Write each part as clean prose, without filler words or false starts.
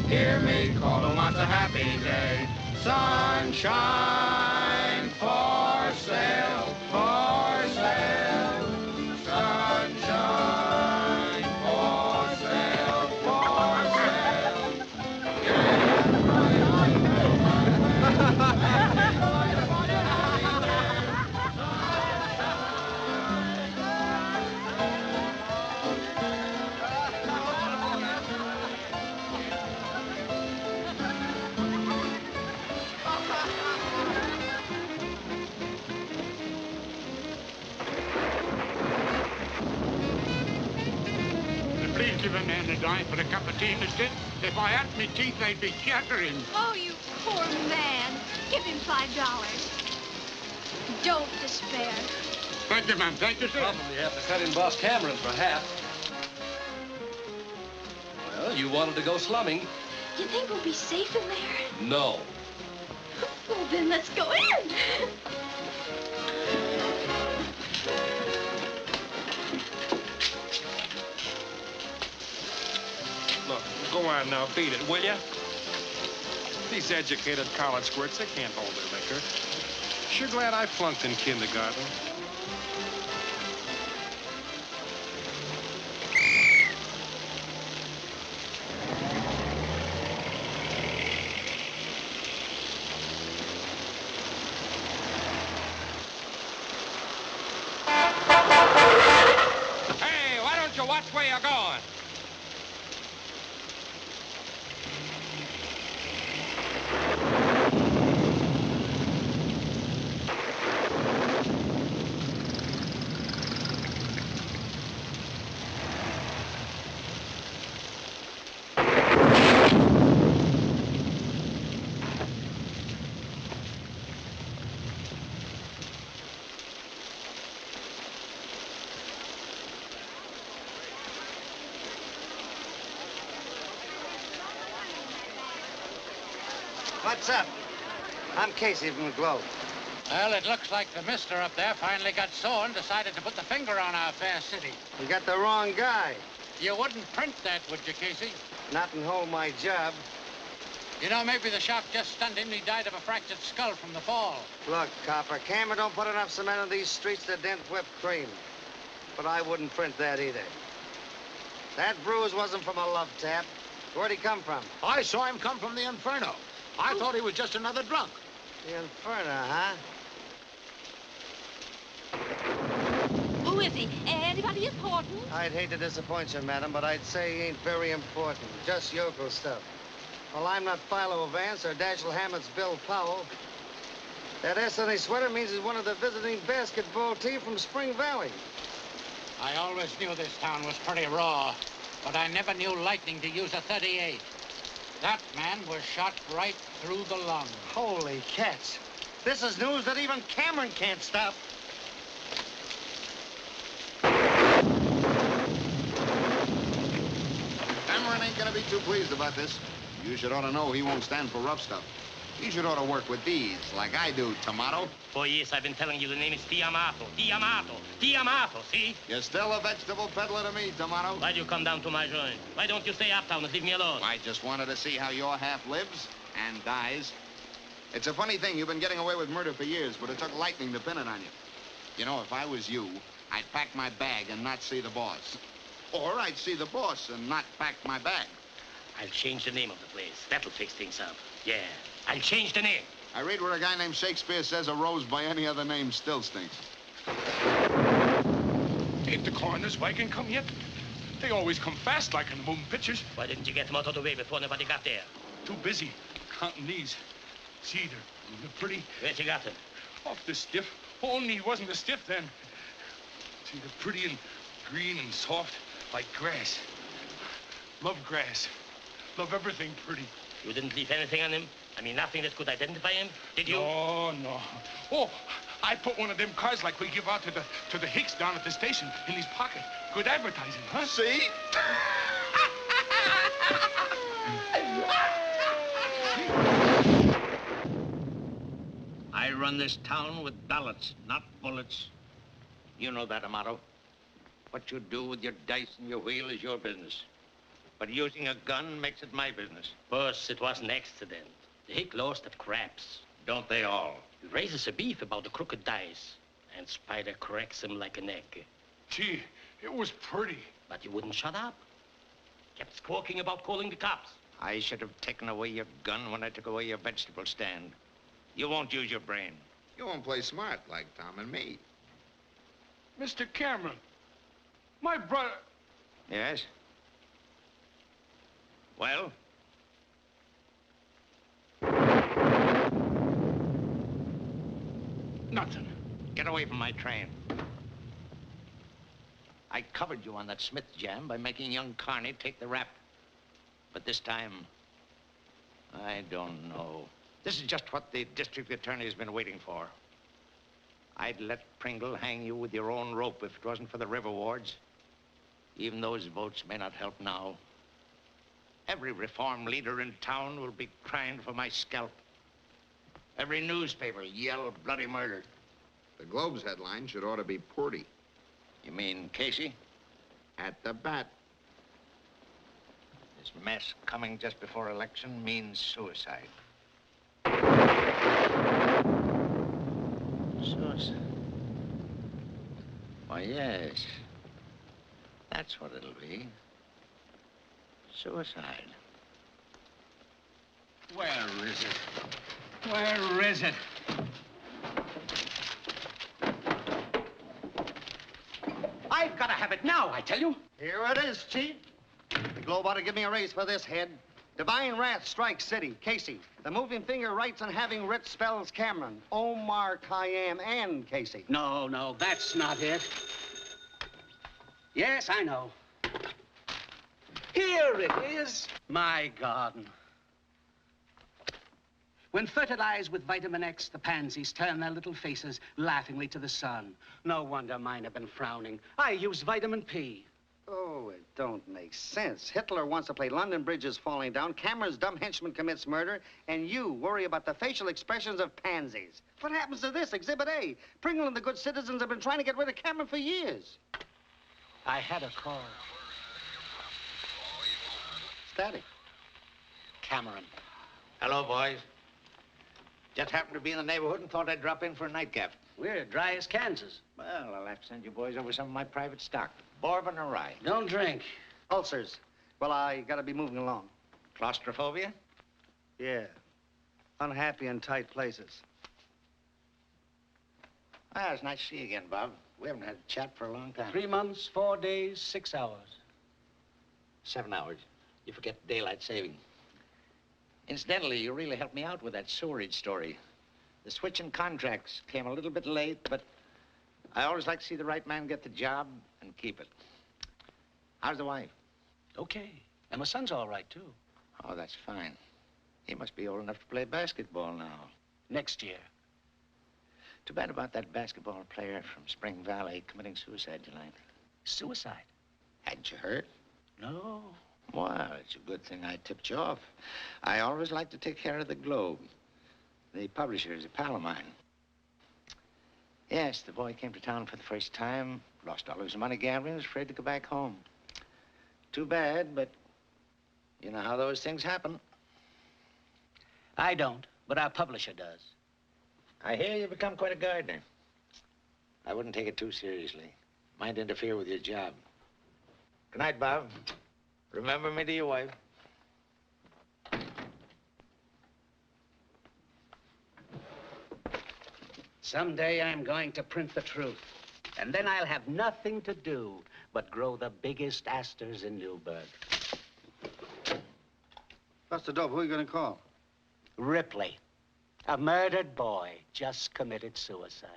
Hear me call them once a happy day. Sunshine for sale, for sale. Sunshine for sale, for sale. Please give a man a dime for a cup of tea, mister. If I had me teeth, they'd be chattering. Oh, you poor man. Give him $5. Don't despair. Thank you, ma'am. Thank you, sir. Probably have to cut in Boss Cameron for half. Well, you wanted to go slumming. You think we'll be safe in there? No. Well, then let's go in. Look, go on now, beat it, will ya? These educated college squirts, they can't hold their liquor. Sure glad I flunked in kindergarten. Hey, why don't you watch where you're going? What's up? I'm Casey from the Globe. Well, it looks like the mister up there finally got sore and decided to put the finger on our fair city. You got the wrong guy. You wouldn't print that, would you, Casey? Not and hold my job. You know, maybe the shock just stunned him and he died of a fractured skull from the fall. Look, copper, Cameron don't put enough cement on these streets to dent whipped cream. But I wouldn't print that either. That bruise wasn't from a love tap. Where'd he come from? I saw him come from the Inferno. I thought he was just another drunk. The Inferno, huh? Who is he? Anybody important? I'd hate to disappoint you, madam, but I'd say he ain't very important. Just yokel stuff. Well, I'm not Philo Vance or Dashiell Hammett's Bill Powell. That S on his sweater means he's one of the visiting basketball team from Spring Valley. I always knew this town was pretty raw, but I never knew lightning to use a .38. That man was shot right through the lung. Holy cats. This is news that even Cameron can't stop. Cameron ain't gonna be too pleased about this. You should ought to know he won't stand for rough stuff. He should ought to work with these, like I do, Tomato. For years, I've been telling you the name is Tiamato. Tiamato. Tiamato, see? You're still a vegetable peddler to me, Tomato. Why'd you come down to my joint? Why don't you stay uptown and leave me alone? I just wanted to see how your half lives and dies. It's a funny thing. You've been getting away with murder for years, but it took lightning to pin it on you. You know, if I was you, I'd pack my bag and not see the boss. Or I'd see the boss and not pack my bag. I'll change the name of the place. That'll fix things up. Yeah, I'll change the name. I read where a guy named Shakespeare says a rose by any other name still stinks. Ain't the coroner's wagon come yet? They always come fast like in the moving pictures. Why didn't you get them out of the way before nobody got there? Too busy counting these. See, they're pretty. Where'd you got them? Off the stiff. Only he wasn't a stiff then. See, they're pretty and green and soft like grass. Love grass. Love everything pretty. You didn't leave anything on him? I mean, nothing that could identify him? Did you? No, no. Oh, I put one of them cards like we give out to the Hicks down at the station in his pocket. Good advertising, huh? See? I run this town with ballots, not bullets. You know that, Amato. What you do with your dice and your wheel is your business. But using a gun makes it my business. Boss, it was an accident. The hick lost at craps. Don't they all? He raises a beef about the crooked dice, and Spider cracks him like an egg. Gee, it was pretty. But you wouldn't shut up. Kept squawking about calling the cops. I should have taken away your gun when I took away your vegetable stand. You won't use your brain. You won't play smart like Tom and me. Mr. Cameron, my brother... Yes? Well? Nothing. Get away from my train. I covered you on that Smith jam by making young Carney take the rap. But this time, I don't know. This is just what the district attorney has been waiting for. I'd let Pringle hang you with your own rope if it wasn't for the river wards. Even those votes may not help now. Every reform leader in town will be crying for my scalp. Every newspaper yell bloody murder. The Globe's headline should ought to be Porty. You mean Casey? At the bat. This mess coming just before election means suicide. Suicide? Why, yes. That's what it'll be. Suicide. Where is it? Where is it? I've got to have it now, I tell you. Here it is, Chief. The Globe ought to give me a raise for this head. Divine wrath strikes city. Casey. The moving finger writes on having writ spells Cameron. Omar, Khayyam, and Casey. No, that's not it. Yes, I know. Here it is. My garden. When fertilized with vitamin X, the pansies turn their little faces laughingly to the sun. No wonder mine have been frowning. I use vitamin P. Oh, it don't make sense. Hitler wants to play London Bridge is falling down, Cameron's dumb henchman commits murder, and you worry about the facial expressions of pansies. What happens to this, Exhibit A? Pringle and the good citizens have been trying to get rid of Cameron for years. I had a call. Static. Cameron. Hello, boys. Just happened to be in the neighborhood and thought I'd drop in for a nightcap. We're dry as Kansas. Well, I'll have to send you boys over some of my private stock. Bourbon or rye? Don't drink. Ulcers. Well, I gotta be moving along. Claustrophobia? Yeah. Unhappy in tight places. Ah, it's nice to see you again, Bob. We haven't had a chat for a long time. 3 months, 4 days, 6 hours. 7 hours. You forget daylight saving. Incidentally, you really helped me out with that sewerage story. The switch in contracts came a little bit late, but I always like to see the right man get the job and keep it. How's the wife? Okay. And my son's all right, too. Oh, that's fine. He must be old enough to play basketball now. Next year. Too bad about that basketball player from Spring Valley committing suicide tonight. Suicide? Hadn't you heard? No. Well, it's a good thing I tipped you off. I always like to take care of the Globe. The publisher is a pal of mine. Yes, the boy came to town for the first time, lost all his money gambling, was afraid to go back home. Too bad, but you know how those things happen. I don't, but our publisher does. I hear you've become quite a gardener. I wouldn't take it too seriously. Might interfere with your job. Good night, Bob. Remember me to your wife. Someday I'm going to print the truth. And then I'll have nothing to do but grow the biggest asters in Newburgh. Buster Dope, who are you gonna call? Ripley. A murdered boy just committed suicide.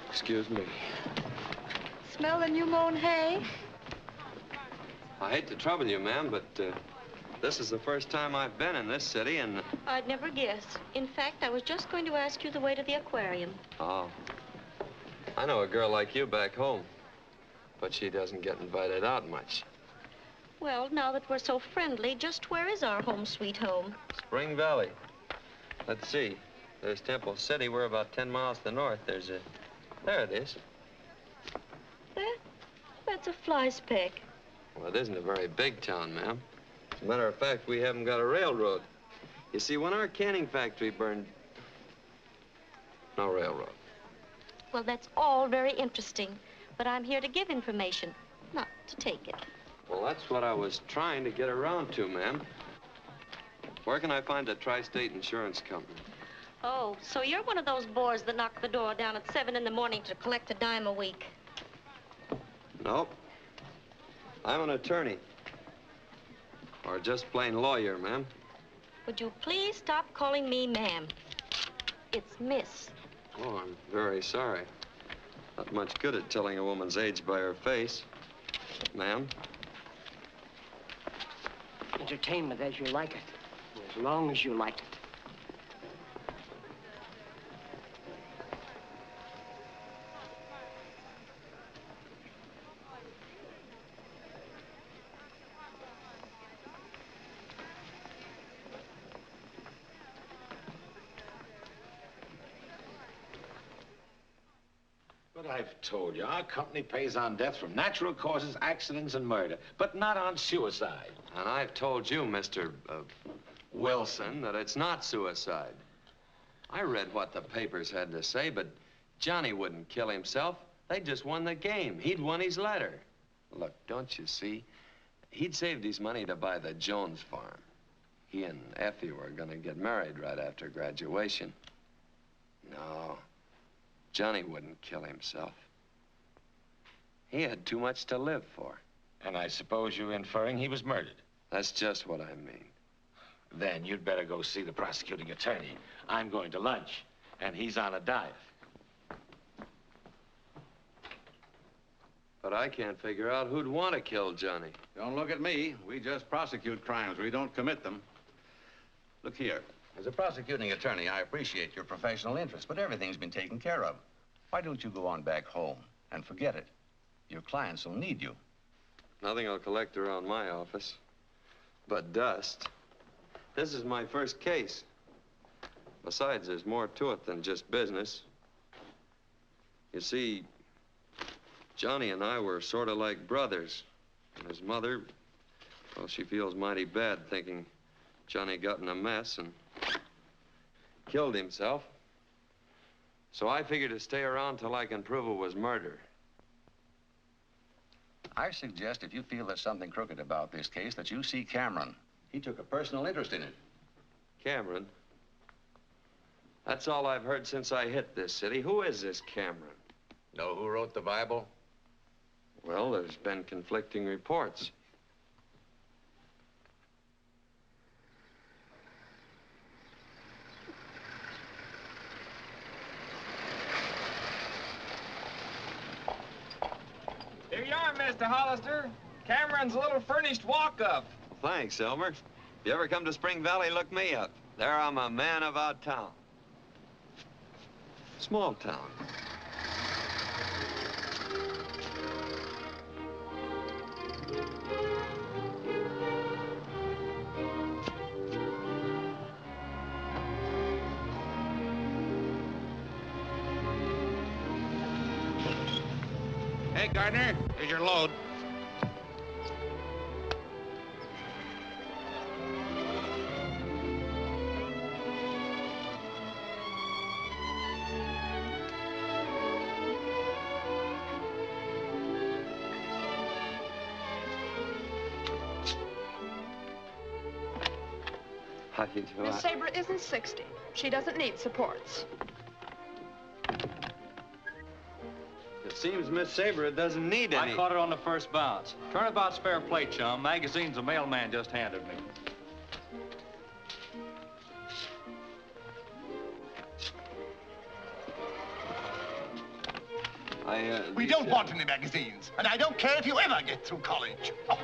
Excuse me. Smell the new mown hay? I hate to trouble you, ma'am, but This is the first time I've been in this city, and... I'd never guess. In fact, I was just going to ask you the way to the aquarium. Oh. I know a girl like you back home, but she doesn't get invited out much. Well, now that we're so friendly, just where is our home sweet home? Spring Valley. Let's see. There's Temple City. We're about 10 miles to the north. There's a... There it is. That's a fly speck. Well, it isn't a very big town, ma'am. As a matter of fact, we haven't got a railroad. You see, when our canning factory burned... No railroad. Well, that's all very interesting, but I'm here to give information, not to take it. Well, that's what I was trying to get around to, ma'am. Where can I find a tri-state insurance company? Oh, so you're one of those bores that knock the door down at 7 in the morning to collect a dime a week. Nope. I'm an attorney. Or just plain lawyer, ma'am. Would you please stop calling me ma'am? It's Miss. Oh, I'm very sorry. Not much good at telling a woman's age by her face. Ma'am? Entertainment as you like it, as long as you like it. But I've told you, our company pays on death from natural causes, accidents, and murder, but not on suicide. And I've told you, Mr. Wilson, that it's not suicide. I read what the papers had to say, but Johnny wouldn't kill himself. They just won the game. He'd won his letter. Look, don't you see? He'd saved his money to buy the Jones farm. He and Effie were gonna get married right after graduation. No, Johnny wouldn't kill himself. He had too much to live for. And I suppose you're inferring he was murdered? That's just what I mean. Then you'd better go see the prosecuting attorney. I'm going to lunch, and he's on a diet. But I can't figure out who'd want to kill Johnny. Don't look at me. We just prosecute crimes. We don't commit them. Look here. As a prosecuting attorney, I appreciate your professional interest, but everything's been taken care of. Why don't you go on back home and forget it? Your clients will need you. Nothing will collect around my office but dust. This is my first case. Besides, there's more to it than just business. You see, Johnny and I were sort of like brothers. And his mother, well, she feels mighty bad thinking Johnny got in a mess and killed himself. So I figured to stay around till I can prove it was murder. I suggest if you feel there's something crooked about this case, that you see Cameron. He took a personal interest in it. Cameron? That's all I've heard since I hit this city. Who is this Cameron? Know who wrote the Bible? Well, there's been conflicting reports. Here you are, Mr. Hollister. Cameron's little furnished walk-up. Thanks, Elmer. If you ever come to Spring Valley, look me up. There I'm a man about town. Small town. Hey, Gardner, here's your load. How do you do? Miss Sabre isn't 60. She doesn't need supports. It seems Miss Sabre doesn't need any. I caught it on the first bounce. Turnabout's fair play, chum. Magazine's a mailman just handed me. We don't want any magazines, and I don't care if you ever get through college. Oh.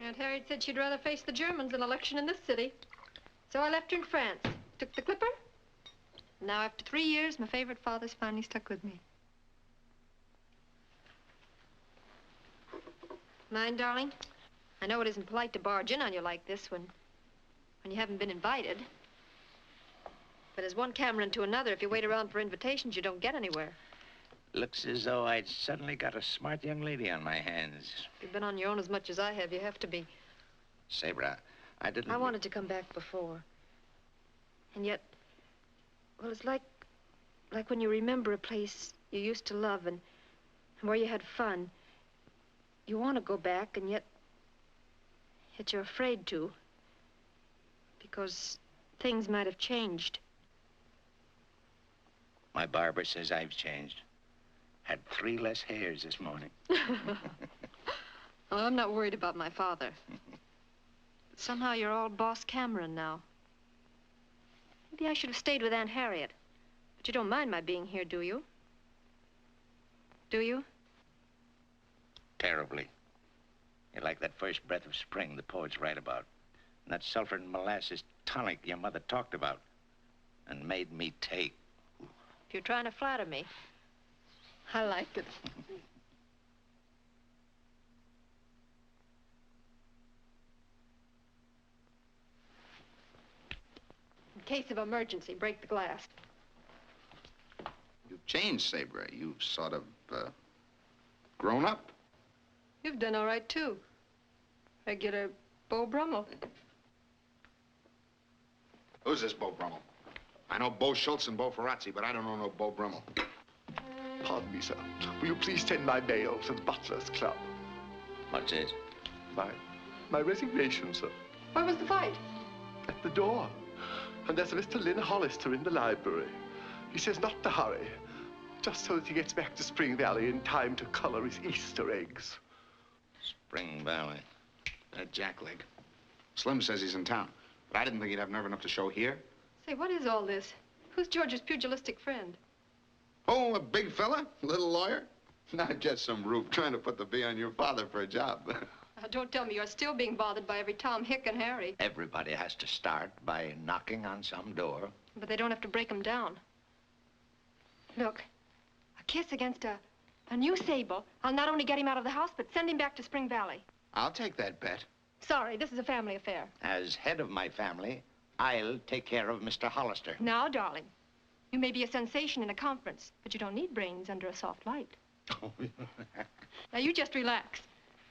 Aunt Harriet said she'd rather face the Germans than election in this city. So I left her in France. Took the clipper. Now, after 3 years, my favorite father's finally stuck with me. Mind, darling? I know it isn't polite to barge in on you like this when you haven't been invited. But as one Cameron to another, if you wait around for invitations, you don't get anywhere. Looks as though I'd suddenly got a smart young lady on my hands. If you've been on your own as much as I have, you have to be. Sabra, I didn't... I wanted to come back before. And yet, well, it's like when you remember a place you used to love and where you had fun. You want to go back, and yet you're afraid to. Because things might have changed. My barber says I've changed. Had 3 less hairs this morning. Well, I'm not worried about my father. But somehow you're all Boss Cameron now. Maybe I should have stayed with Aunt Harriet. But you don't mind my being here, do you? Do you? Terribly. You're like that first breath of spring the poets write about. And that sulfur and molasses tonic your mother talked about and made me take. If you're trying to flatter me, I like it. In case of emergency, break the glass. You've changed, Sabra. You've sort of, grown up. You've done all right, too. Regular Beau Brummel. Who's this Beau Brummel? I know Beau Schultz and Beau Ferrazzi, but I don't know no Beau Brummel. Pardon me, sir. Will you please send my mail to the Butler's Club? What's it? My resignation, sir. Where was the fight? At the door. And there's a Mr. Lynn Hollister in the library. He says not to hurry, just so that he gets back to Spring Valley in time to color his Easter eggs. Spring Valley. That jackleg. Slim says he's in town, but I didn't think he'd have nerve enough to show here. Say, what is all this? Who's George's pugilistic friend? Oh, a big fella? Little lawyer? Not just some roof trying to put the bee on your father for a job. Don't tell me you're still being bothered by every Tom, Hick, and Harry. Everybody has to start by knocking on some door. But they don't have to break them down. Look, a kiss against a new Sable. I'll not only get him out of the house, but send him back to Spring Valley. I'll take that bet. Sorry, this is a family affair. As head of my family, I'll take care of Mr. Hollister. Now, darling, you may be a sensation in a conference, but you don't need brains under a soft light. Now, you just relax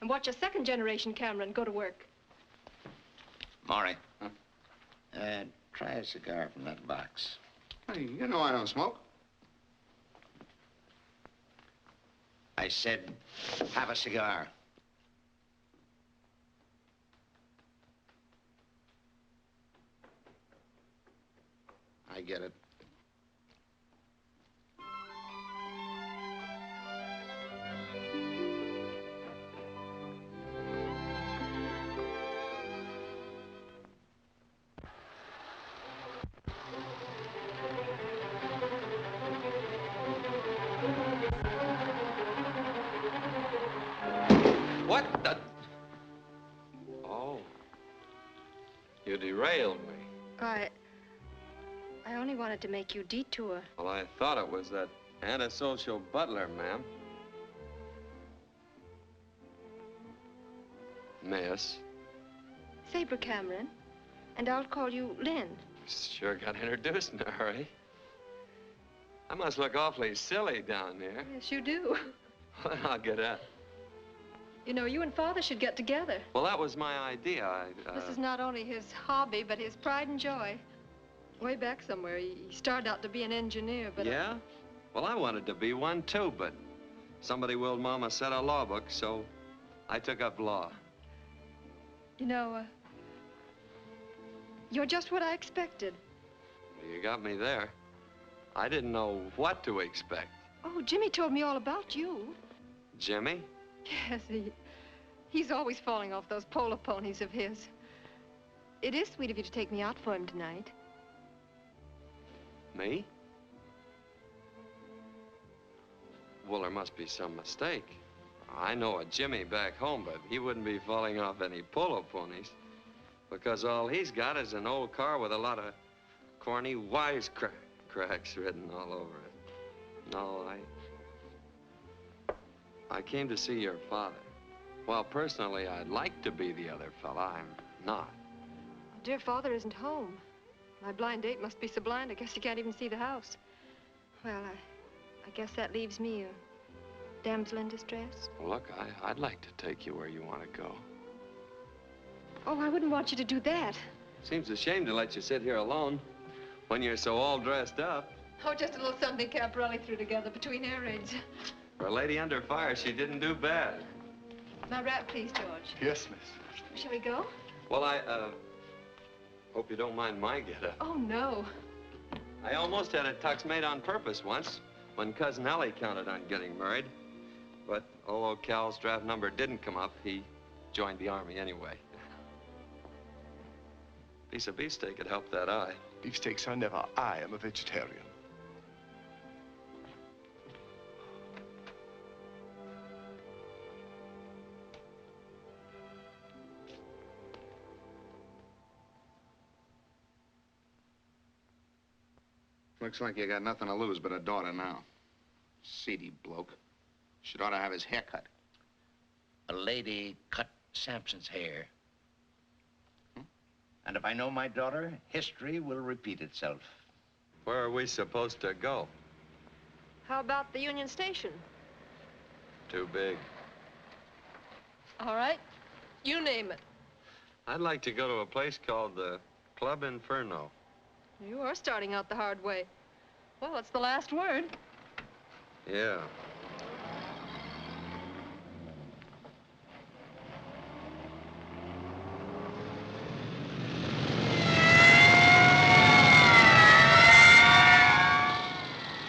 and watch a second-generation Cameron go to work. Maury, try a cigar from that box. Hey, you know I don't smoke. I said, have a cigar. I get it. What the... Oh. You derailed me. I only wanted to make you detour. Well, I thought it was that antisocial butler, ma'am. Miss. Sabra Cameron, and I'll call you Lynn. Sure got introduced in a hurry. I must look awfully silly down there. Yes, you do. Well, I'll get up. You know, you and Father should get together. Well, that was my idea. This is not only his hobby, but his pride and joy. Way back somewhere, he started out to be an engineer, but... Yeah? Well, I wanted to be one, too, but somebody willed Mom a set of law books, so I took up law. You know, you're just what I expected. You got me there. I didn't know what to expect. Oh, Jimmy told me all about you. Jimmy? Yes, he's always falling off those polo ponies of his. It is sweet of you to take me out for him tonight. Me? Well, there must be some mistake. I know a Jimmy back home, but he wouldn't be falling off any polo ponies. Because all he's got is an old car with a lot of corny wisecracks written all over it. No, I came to see your father. Well, personally, I'd like to be the other fella. I'm not. Dear father isn't home. My blind date must be so blind, I guess he can't even see the house. Well, I guess that leaves me a damsel in distress. Well, look, I'd like to take you where you want to go. Oh, I wouldn't want you to do that. Seems a shame to let you sit here alone when you're so all dressed up. Oh, just a little something Caprelli threw together between air raids. For a lady under fire, she didn't do bad. My wrap, please, George. Yes, miss. Shall we go? Well, I hope you don't mind my getup. Oh, no. I almost had a tux made on purpose once when Cousin Ellie counted on getting married. But although Cal's draft number didn't come up, he joined the Army anyway. Piece of beefsteak could help that eye. Beefsteaks are never. I am a vegetarian. Looks like you got nothing to lose but a daughter now. Seedy bloke. Should ought to have his hair cut. A lady cut Sampson's hair. And if I know my daughter, history will repeat itself. Where are we supposed to go? How about the Union Station? Too big. All right. You name it. I'd like to go to a place called the Club Inferno. You are starting out the hard way. Well, it's the last word. Yeah.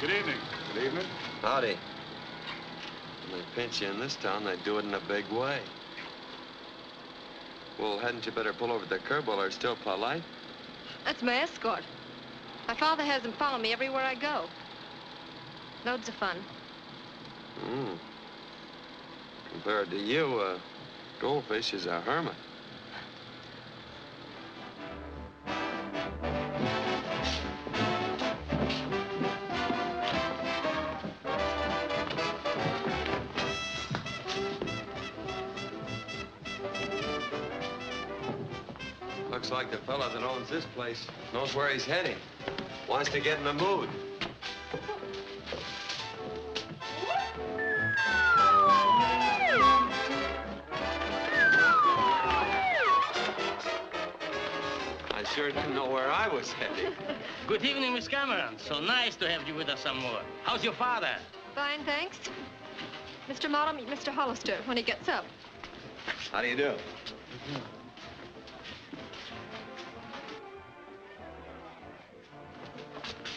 Good evening. Good evening. Howdy. When they pinch you in this town, they do it in a big way. Well, hadn't you better pull over the curb while they're still polite? That's my escort. My father has him follow me everywhere I go. Loads of fun. Compared to you, a goldfish is a hermit. Looks like the fella that owns this place knows where he's heading. Wants to get in the mood. I sure didn't know where I was heading. Good evening, Miss Cameron. So nice to have you with us some more. How's your father? Fine, thanks. Mr. Mott will meet Mr. Holister when he gets up. How do you do?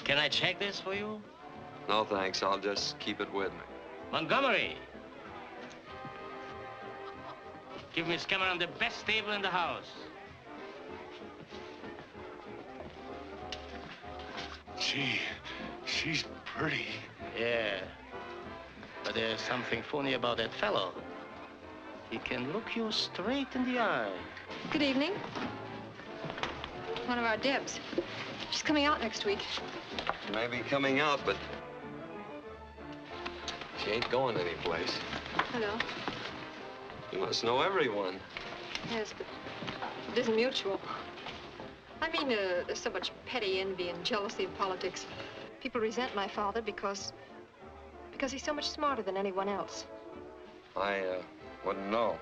Can I check this for you? No, thanks. I'll just keep it with me. Montgomery. Give Miss Cameron the best table in the house. Gee, she's pretty. Yeah. But there's something funny about that fellow. He can look you straight in the eye. Good evening. One of our Debs. She's coming out next week. Maybe coming out, but she ain't going anyplace. Hello. You must know everyone. Yes, but it isn't mutual. I mean, there's so much petty envy and jealousy in politics. People resent my father because he's so much smarter than anyone else. I wouldn't know.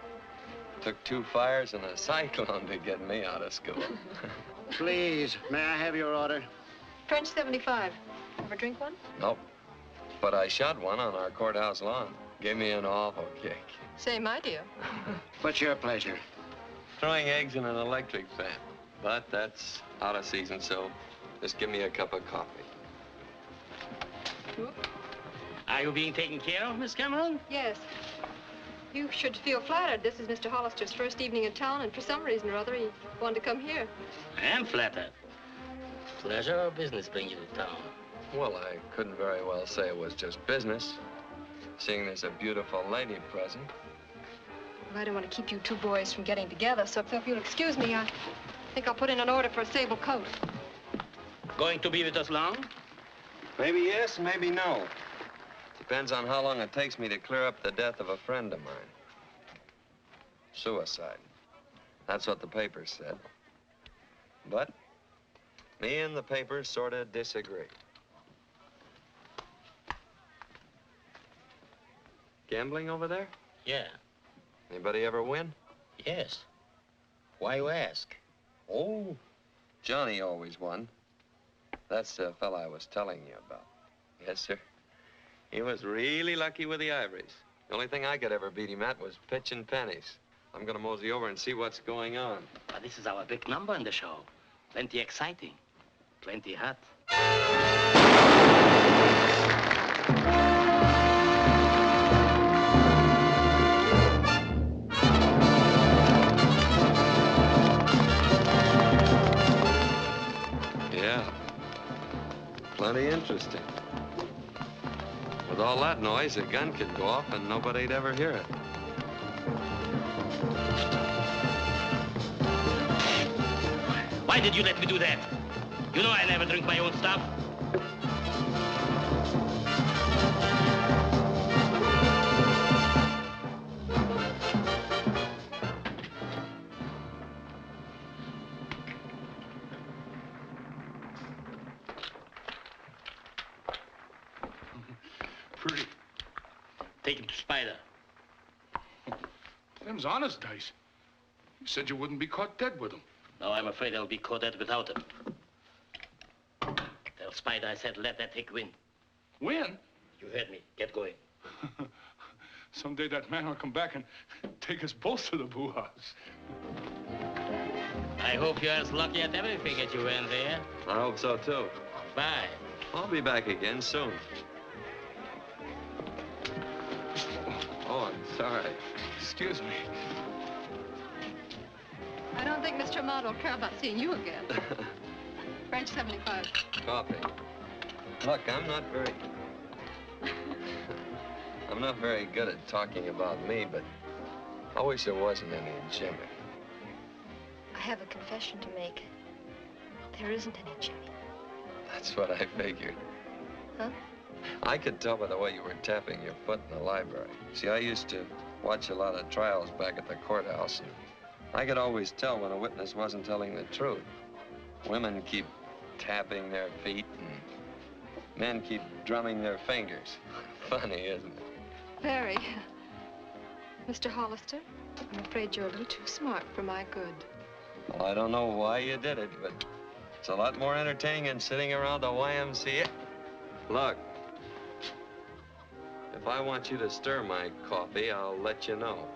Took 2 fires and a cyclone to get me out of school. Please, may I have your order? French 75. Ever drink one? Nope. But I shot one on our courthouse lawn. Gave me an awful kick. Same idea. What's your pleasure? Throwing eggs in an electric fan. But that's out of season, so just give me a cup of coffee. Are you being taken care of, Miss Cameron? Yes. You should feel flattered. This is Mr. Hollister's first evening in town, and for some reason or other, he wanted to come here. I am flattered. Pleasure or business bring you to town? Well, I couldn't very well say it was just business. seeing there's a beautiful lady present. Well, I don't want to keep you two boys from getting together, so if you'll excuse me, I think I'll put in an order for a sable coat. Going to be with us long? Maybe yes, maybe no. Depends on how long it takes me to clear up the death of a friend of mine. Suicide. That's what the papers said. But me and the papers sort of disagree. Gambling over there? Yeah. Anybody ever win? Yes. Why you ask? Oh, Johnny always won. That's the fella I was telling you about. Yes, sir. He was really lucky with the ivories. The only thing I could ever beat him at was pitching pennies. I'm gonna mosey over and see what's going on. Well, this is our big number in the show. Plenty exciting. Plenty hot. Yeah. Plenty interesting. With all that noise, a gun could go off and nobody'd ever hear it. Why did you let me do that? You know I never drink my own stuff. Pretty. Take him to Spider. Them's honest dice. You said you wouldn't be caught dead with them. No, I'm afraid I'll be caught dead without him. Tell Spider I said let that tick win. Win? You heard me. Get going. Someday that man will come back and take us both to the boo house. I hope you're as lucky at everything as you went there. I hope so, too. Bye. I'll be back again soon. Oh, I'm sorry. Excuse me. I don't think Mr. Ahmad will care about seeing you again. French 75. Coffee. Look, I'm not very good at talking about me, but I wish there wasn't any in Jimmy. I have a confession to make. There isn't any Jimmy. That's what I figured. Huh? I could tell by the way you were tapping your foot in the library. See, I used to watch a lot of trials back at the courthouse, and I could always tell when a witness wasn't telling the truth. Women keep tapping their feet, and men keep drumming their fingers. Funny, isn't it? Very. Mr. Holister, I'm afraid you're a little too smart for my good. Well, I don't know why you did it, but it's a lot more entertaining than sitting around the YMCA. Look, if I want you to stir my coffee, I'll let you know.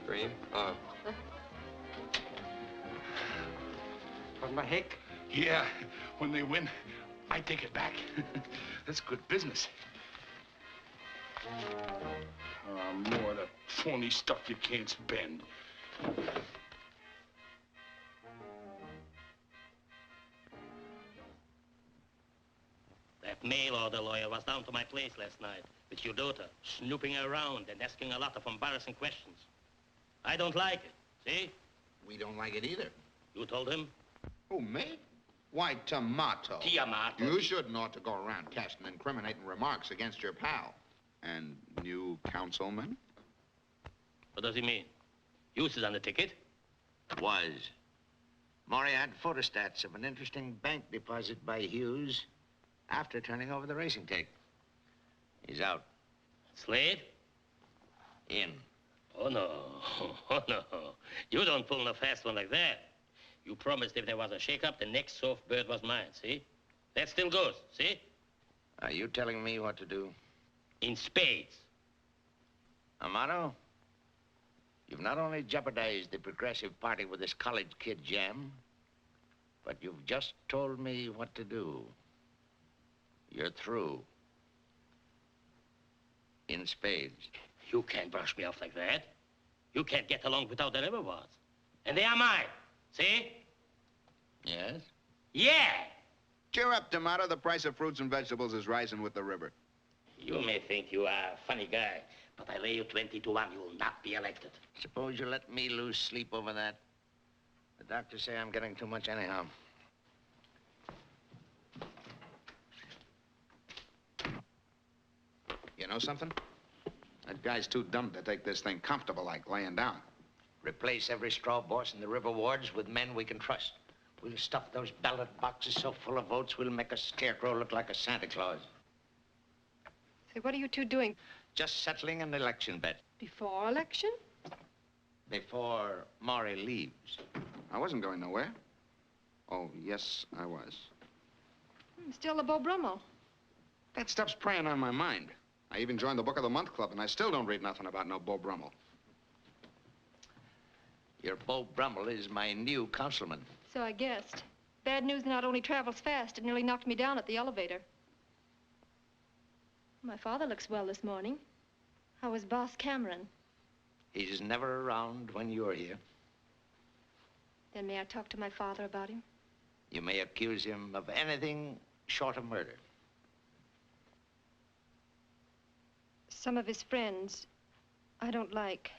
Cream? Oh. From my hick? Yeah. When they win, I take it back. That's good business. More of the phony stuff you can't spend. That mail order lawyer was down to my place last night with your daughter, snooping around and asking a lot of embarrassing questions. I don't like it, see? We don't like it either. You told him? Who, me? Why, Tomato. Tiamato. You shouldn't ought to go around casting incriminating remarks against your pal. And new councilman? What does he mean? Hughes is on the ticket? Was. Maury had photostats of an interesting bank deposit by Hughes after turning over the racing tape. He's out. Slade? In. Oh, no. Oh, no. You don't pull no fast one like that. You promised if there was a shake-up, the next soft bird was mine, see? That still goes, see? Are you telling me what to do? In spades. Amato, you've not only jeopardized the Progressive Party with this college kid jam, but you've just told me what to do. You're through. In spades. You can't brush me off like that. You can't get along without the liver was. And they are mine. See? Yes? Yeah! Cheer up, Tomato. The price of fruits and vegetables is rising with the river. You may think you are a funny guy, but I lay you 20 to 1. You will not be elected. Suppose you let me lose sleep over that. The doctors say I'm getting too much anyhow. You know something? That guy's too dumb to take this thing comfortable like laying down. Replace every straw boss in the river wards with men we can trust. We'll stuff those ballot boxes so full of votes, we'll make a scarecrow look like a Santa Claus. Say, what are you two doing? Just settling an election bet. Before election? Before Maury leaves. I wasn't going nowhere. Oh, yes, I was. Still the Beau Brummel. That stuff's preying on my mind. I even joined the Book of the Month Club, and I still don't read nothing about no Beau Brummel. Your Beau Brummel is my new councilman. So I guessed. Bad news not only travels fast, it nearly knocked me down at the elevator. My father looks well this morning. How was Boss Cameron? He's never around when you're here. Then may I talk to my father about him? You may accuse him of anything short of murder. Some of his friends I don't like.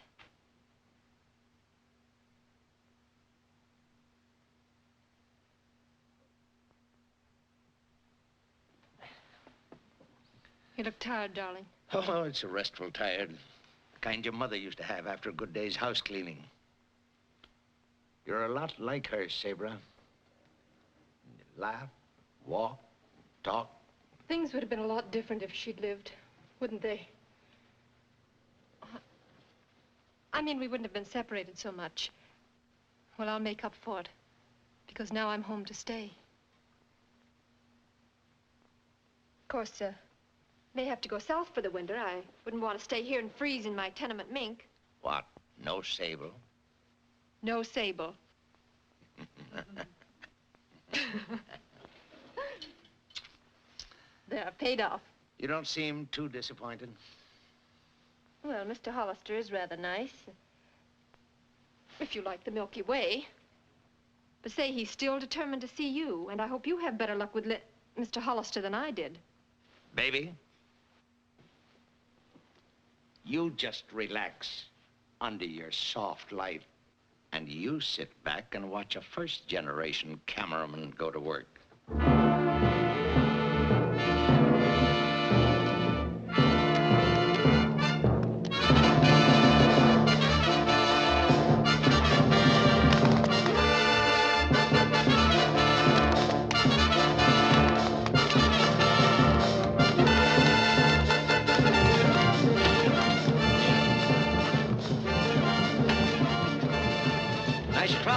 You look tired, darling. Oh, it's a restful tired. The kind your mother used to have after a good day's house cleaning. You're a lot like her, Sabra. You laugh, walk, talk. Things would have been a lot different if she'd lived, wouldn't they? I mean, we wouldn't have been separated so much. Well, I'll make up for it, because now I'm home to stay. Of course, may have to go south for the winter. I wouldn't want to stay here and freeze in my tenement mink. What? No Sable? No Sable. There, paid off. You don't seem too disappointed. Well, Mr. Holister is rather nice. If you like the Milky Way. But say, he's still determined to see you, and I hope you have better luck with Mr. Holister than I did. Baby, you just relax under your soft light, and you sit back and watch a first-generation cameraman go to work.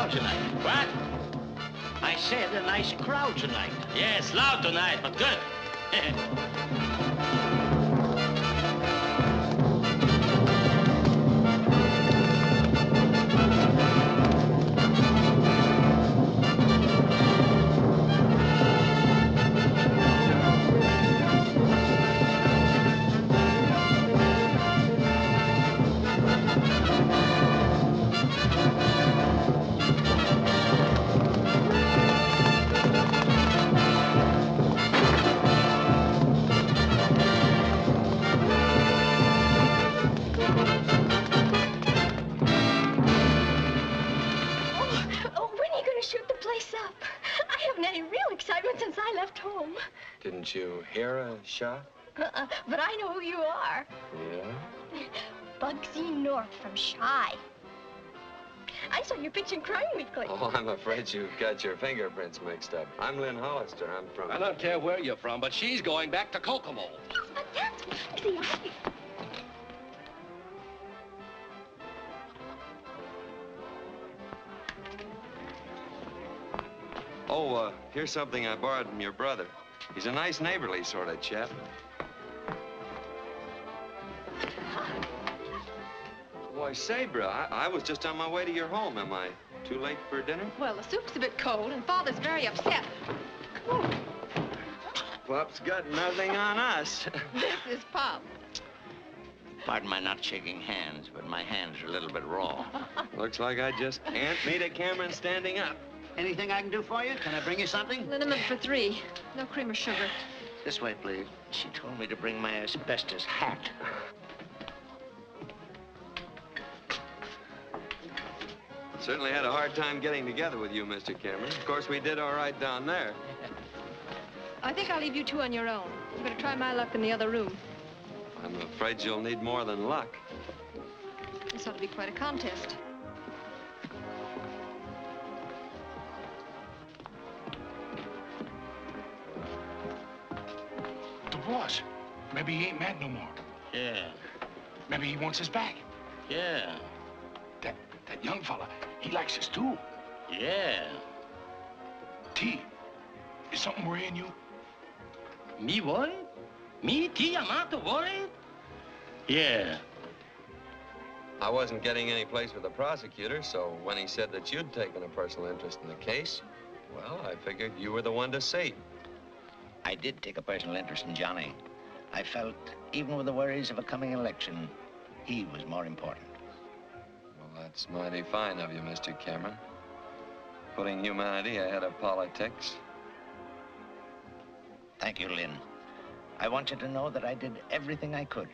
Tonight. What? I said a nice crowd tonight. Yes, loud tonight, but good. Didn't you hear a shot? But I know who you are. Yeah? Bugsy North from Shy. I saw your picture in Crime Weekly. Oh, I'm afraid you've got your fingerprints mixed up. I'm Lynn Hollister. I'm from... I don't care where you're from, but she's going back to Kokomo. But that's... See, Oh, here's something I borrowed from your brother. He's a nice neighborly sort of chap. Why, Sabra, I was just on my way to your home. Am I too late for dinner? Well, the soup's a bit cold, and Father's very upset. Come on. Pop's got nothing on us. This is Pop. Pardon my not shaking hands, but my hands are a little bit raw. Looks like I just can't meet a Cameron standing up. Anything I can do for you? Can I bring you something? Liniment for 3. No cream or sugar. This way, please. She told me to bring my asbestos hat. Certainly had a hard time getting together with you, Mr. Cameron. Of course, we did all right down there. I think I'll leave you two on your own. I'm going to try my luck in the other room. I'm afraid you'll need more than luck. This ought to be quite a contest. The boss. Maybe he ain't mad no more. Yeah. Maybe he wants us back. Yeah. That young fella, he likes us too. Yeah. T, is something worrying you? Me worried? Me, T, I'm not worried? Yeah. I wasn't getting any place with the prosecutor, so when he said that you'd taken a personal interest in the case, well, I figured you were the one to see. I did take a personal interest in Johnny. I felt, even with the worries of a coming election, he was more important. Well, that's mighty fine of you, Mr. Cameron. Putting humanity ahead of politics. Thank you, Lynn. I want you to know that I did everything I could,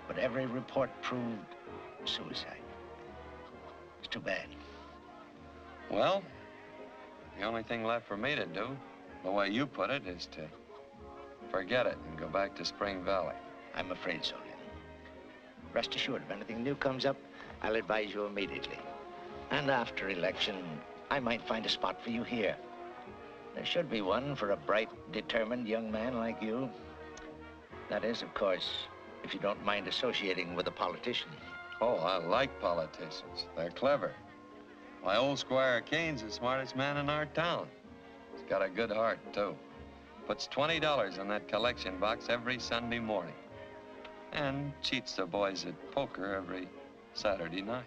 but every report proved suicide. It's too bad. Well, the only thing left for me to do, the way you put it, is to forget it and go back to Spring Valley. I'm afraid so, Lynn. Rest assured, if anything new comes up, I'll advise you immediately. And after election, I might find a spot for you here. There should be one for a bright, determined young man like you. That is, of course, if you don't mind associating with a politician. Oh, I like politicians. They're clever. My old Squire Kane's the smartest man in our town. He's got a good heart, too. Puts $20 in that collection box every Sunday morning. And cheats the boys at poker every Saturday night.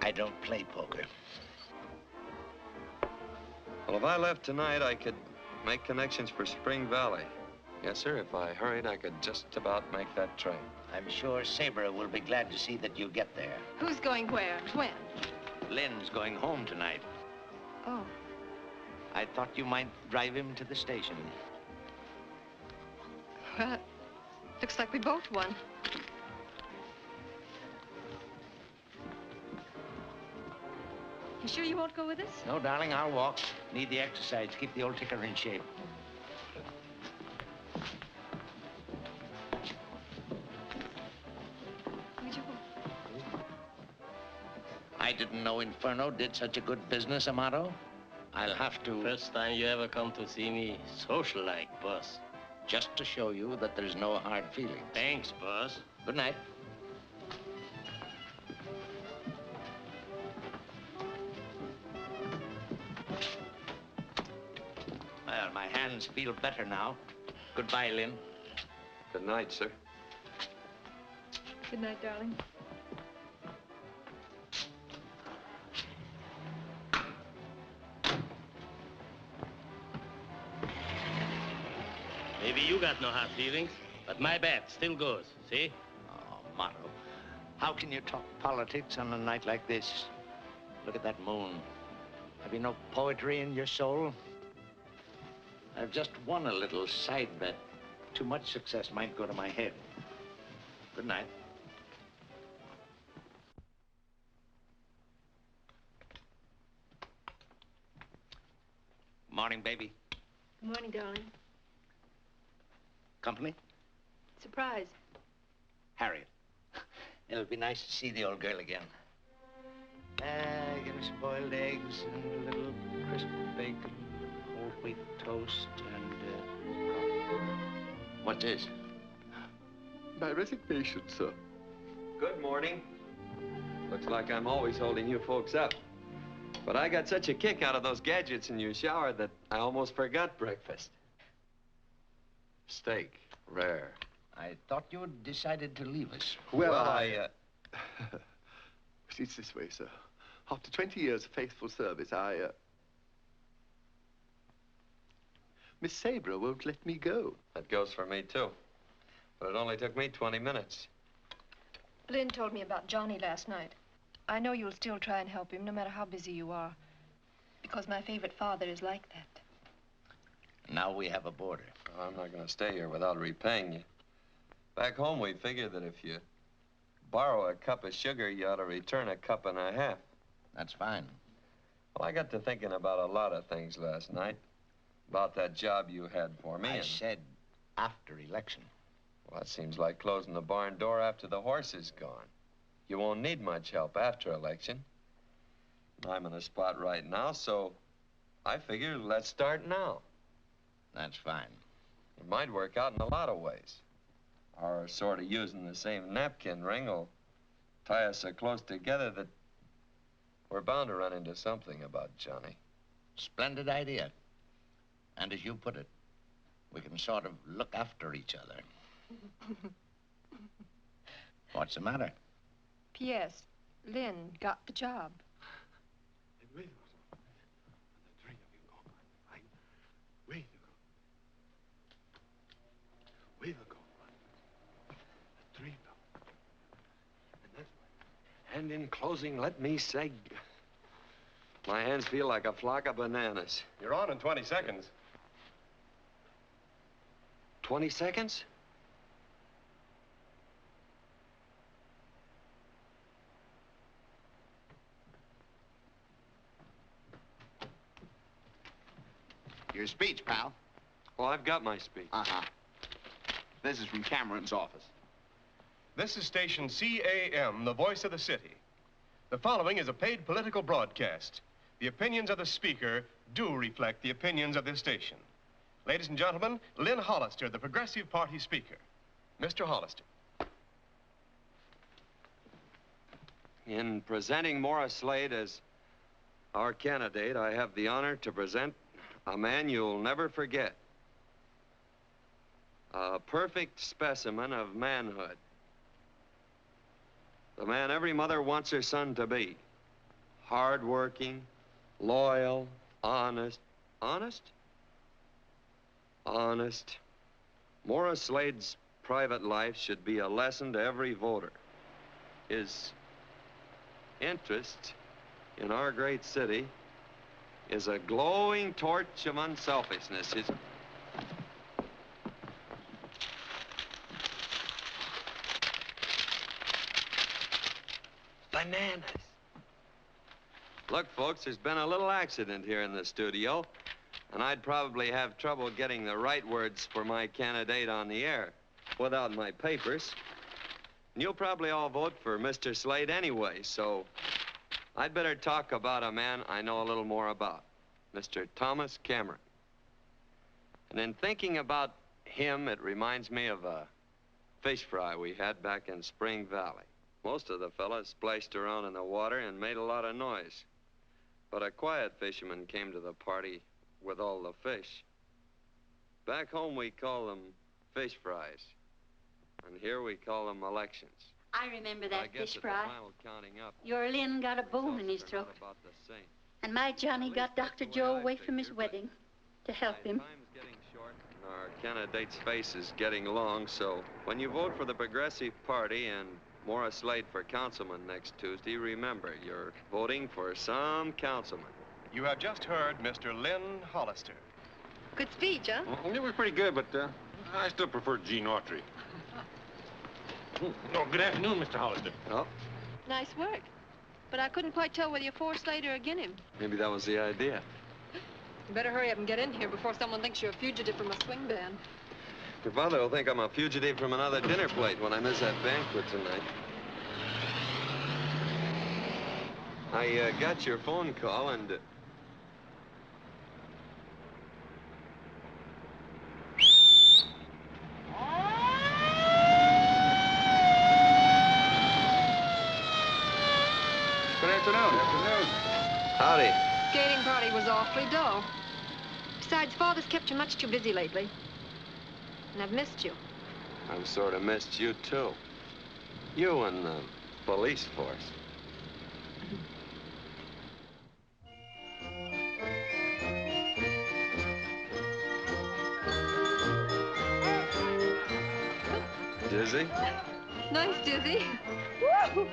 I don't play poker. Well, if I left tonight, I could make connections for Spring Valley. Yes, sir. If I hurried, I could just about make that train. I'm sure Sabre will be glad to see that you get there. Who's going where? When? Lynn's going home tonight. Oh. I thought you might drive him to the station. Well, looks like we both won. You sure you won't go with us? No, darling, I'll walk. Need the exercise to keep the old ticker in shape. Where'd you go? I didn't know Inferno did such a good business, Amato. I'll have to... First time you ever come to see me social-like, boss. Just to show you that there's no hard feelings. Thanks, boss. Good night. Well, my hands feel better now. Goodbye, Lynn. Good night, sir. Good night, darling. Maybe you got no hard feelings, but my bet still goes, see? Oh, Amato, how can you talk politics on a night like this? Look at that moon. Have you no poetry in your soul? I've just won a little side bet. Too much success might go to my head. Good night. Morning, baby. Good morning, darling. Company? Surprise. Harriet. It'll be nice to see the old girl again. Give me some boiled eggs and a little crisp bacon, whole wheat toast, and, what's this? My resignation, sir. Good morning. Looks like I'm always holding you folks up. But I got such a kick out of those gadgets in your shower that I almost forgot breakfast. Steak, rare. I thought you had decided to leave us. Well, It's this way, sir. After 20 years of faithful service, Miss Sabre won't let me go. That goes for me, too. But it only took me 20 minutes. Lynn told me about Johnny last night. I know you'll still try and help him, no matter how busy you are. Because my favorite father is like that. Now we have a border. Oh, I'm not going to stay here without repaying you. Back home, we figure that if you borrow a cup of sugar, you ought to return a cup and a half. That's fine. Well, I got to thinking about a lot of things last night. About that job you had for me. I said after election. Well, that seems like closing the barn door after the horse is gone. You won't need much help after election. I'm in a spot right now, so I figure let's start now. That's fine. It might work out in a lot of ways. Our sort of using the same napkin ring will tie us so close together that we're bound to run into something about Johnny. Splendid idea. And as you put it, we can sort of look after each other. What's the matter? P.S. Lynn got the job. And in closing, let me say, my hands feel like a flock of bananas. You're on in 20 seconds. 20 seconds? Your speech, pal. Well, I've got my speech. Uh-huh. This is from Cameron's office. This is station CAM, the voice of the city. The following is a paid political broadcast. The opinions of the speaker do reflect the opinions of this station. Ladies and gentlemen, Lynn Hollister, the Progressive Party speaker. Mr. Hollister. In presenting Morris Slade as our candidate, I have the honor to present a man you'll never forget. A perfect specimen of manhood. The man every mother wants her son to be. Hardworking, loyal, honest. Honest? Honest. Morris Slade's private life should be a lesson to every voter. His interest in our great city is a glowing torch of unselfishness. His... Bananas. Look, folks, there's been a little accident here in the studio, and I'd probably have trouble getting the right words for my candidate on the air without my papers. And you'll probably all vote for Mr. Slade anyway, so I'd better talk about a man I know a little more about, Mr. Thomas Cameron. And in thinking about him, it reminds me of a fish fry we had back in Spring Valley. Most of the fellas splashed around in the water and made a lot of noise. But a quiet fisherman came to the party with all the fish. Back home, we call them fish fries. And here we call them elections. I remember I that guess fish at the fry. final counting up, Your Lynn got a bone in his throat. about the same. And my Johnny got Dr. Joe away from his wedding to help him. Time's getting short, and our candidate's face is getting long, so when you vote for the Progressive Party and Morris Slade for councilman next Tuesday, remember, you're voting for some councilman. You have just heard Mr. Lynn Hollister. Good speech, huh? Well, it was pretty good, but I still prefer Gene Autry. Oh, good afternoon, Mr. Hollister. Oh, Nice work. But I couldn't quite tell whether you for Slade or against him. maybe that was the idea. You better hurry up and get in here before someone thinks you're a fugitive from a swing band. Your father will think I'm a fugitive from another dinner plate when I miss that banquet tonight. I got your phone call and... Good afternoon. Howdy. Skating party was awfully dull. Besides, Father's kept you much too busy lately. And I've missed you. I've sort of missed you, too. You and the police force. Dizzy? Nice, Dizzy. Woo!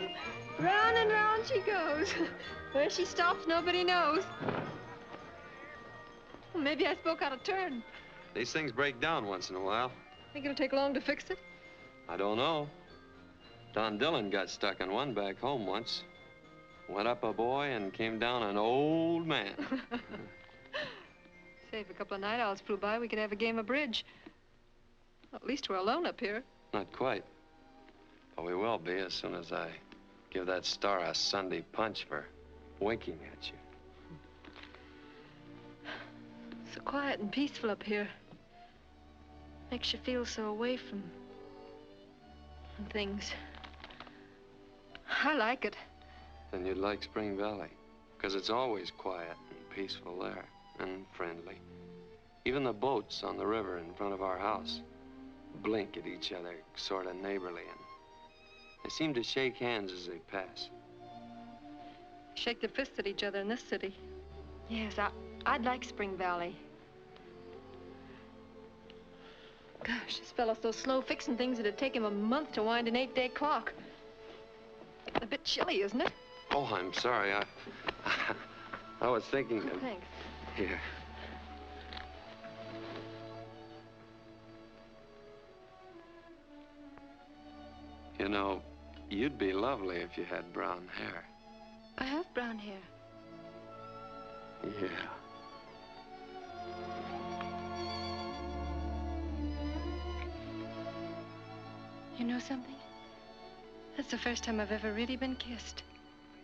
Round and round she goes. Where she stops, nobody knows. Well, maybe I spoke out of turn. These things break down once in a while. Think it'll take long to fix it? I don't know. Don Dillon got stuck in one back home once. Went up a boy and came down an old man. Say, if a couple of night owls flew by, we could have a game of bridge. At least we're alone up here. Not quite. But we will be as soon as I give that star a Sunday punch for winking at you. So quiet and peaceful up here. Makes you feel so away from things. I like it. Then you'd like Spring Valley, because it's always quiet and peaceful there, and friendly. Even the boats on the river in front of our house blink at each other, sort of neighborly, and they seem to shake hands as they pass. Shake their fists at each other in this city. Yes, I'd like Spring Valley. Gosh, this fellow's so slow fixing things it'd take him a month to wind an 8-day clock. A bit chilly, isn't it? Oh, I'm sorry. I was thinking of... Thanks. Here. You know, you'd be lovely if you had brown hair. I have brown hair. Yeah. You know something? That's the first time I've ever really been kissed.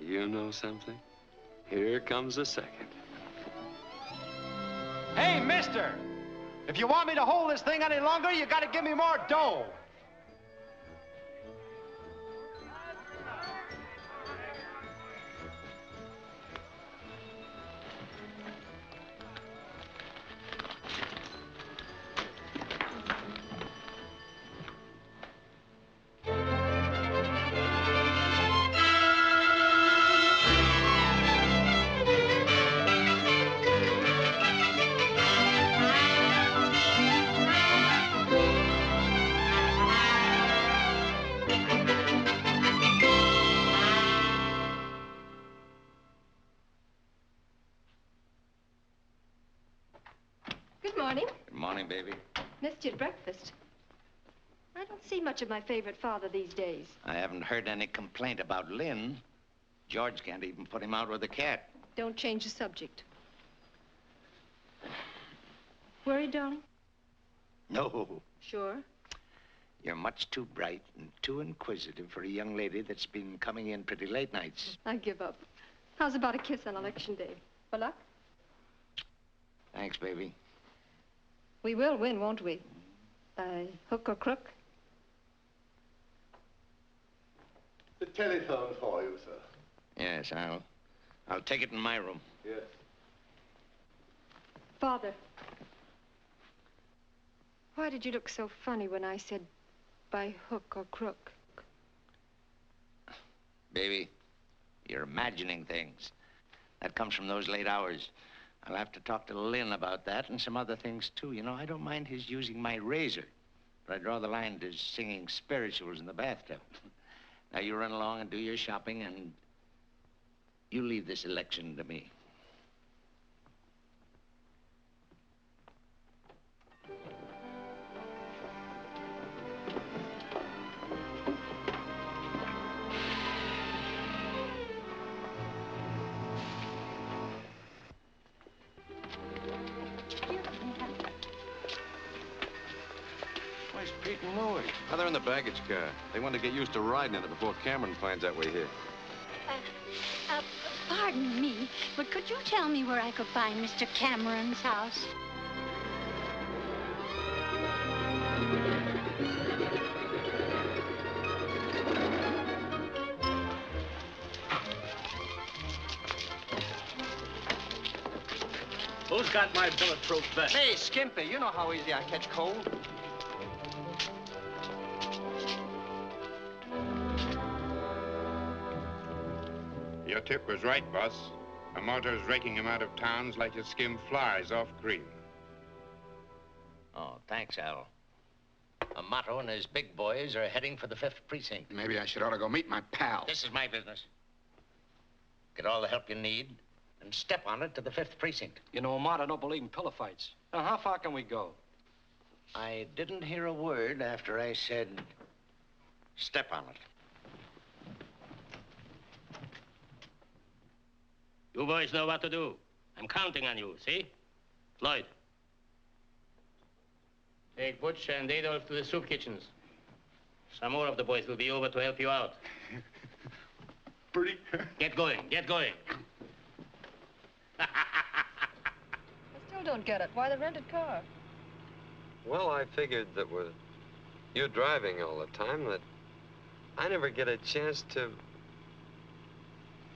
You know something? Here comes the second. Hey, mister! If you want me to hold this thing any longer, you gotta give me more dough. Missed you at breakfast. I don't see much of my favorite father these days. I haven't heard any complaint about Lynn. George can't even put him out with a cat. Don't change the subject. Worried, darling? No. Sure? You're much too bright and too inquisitive for a young lady that's been coming in pretty late nights. I give up. How's about a kiss on election day? For luck? Thanks, baby. We will win, won't we? By hook or crook? The telephone for you, sir. Yes, I'll take it in my room. Yes. Father, why did you look so funny when I said by hook or crook? Baby, you're imagining things. That comes from those late hours. I'll have to talk to Lynn about that and some other things, too. You know, I don't mind his using my razor, but I draw the line to singing spirituals in the bathtub. Now, you run along and do your shopping, and you leave this election to me. Pete and Louie. Oh, they're in the baggage car. They want to get used to riding in it before Cameron finds out we're here. Pardon me, but could you tell me where I could find Mr. Cameron's house? Who's got my bulletproof vest? Hey, Skimpy, you know how easy I catch cold. Your tip was right, boss. A motor's raking him out of towns like you skim flies off cream. Oh, thanks, Al. A motto and his big boys are heading for the 5th precinct. Maybe I should ought to go meet my pal. This is my business. Get all the help you need and step on it to the 5th precinct. You know, Mott, I don't believe in pillow fights. Now, how far can we go? I didn't hear a word after I said, step on it. You boys know what to do. I'm counting on you, see? Floyd. Take Butch and Adolf to the soup kitchens. Some more of the boys will be over to help you out. Pretty. Get going, get going. I still don't get it. Why the rented car? Well, I figured that with you driving all the time, that I never get a chance to...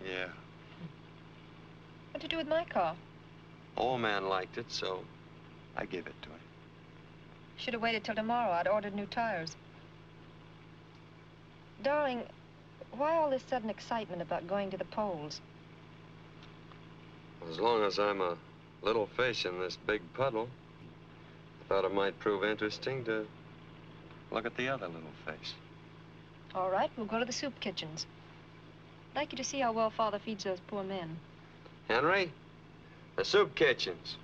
Yeah. What'd you do with my car? Old man liked it, so I gave it to him. Should have waited till tomorrow. I'd ordered new tires. Darling, why all this sudden excitement about going to the polls? As long as I'm a little fish in this big puddle, I thought it might prove interesting to look at the other little fish. All right, we'll go to the soup kitchens. I'd like you to see how well Father feeds those poor men. Henry, the soup kitchens.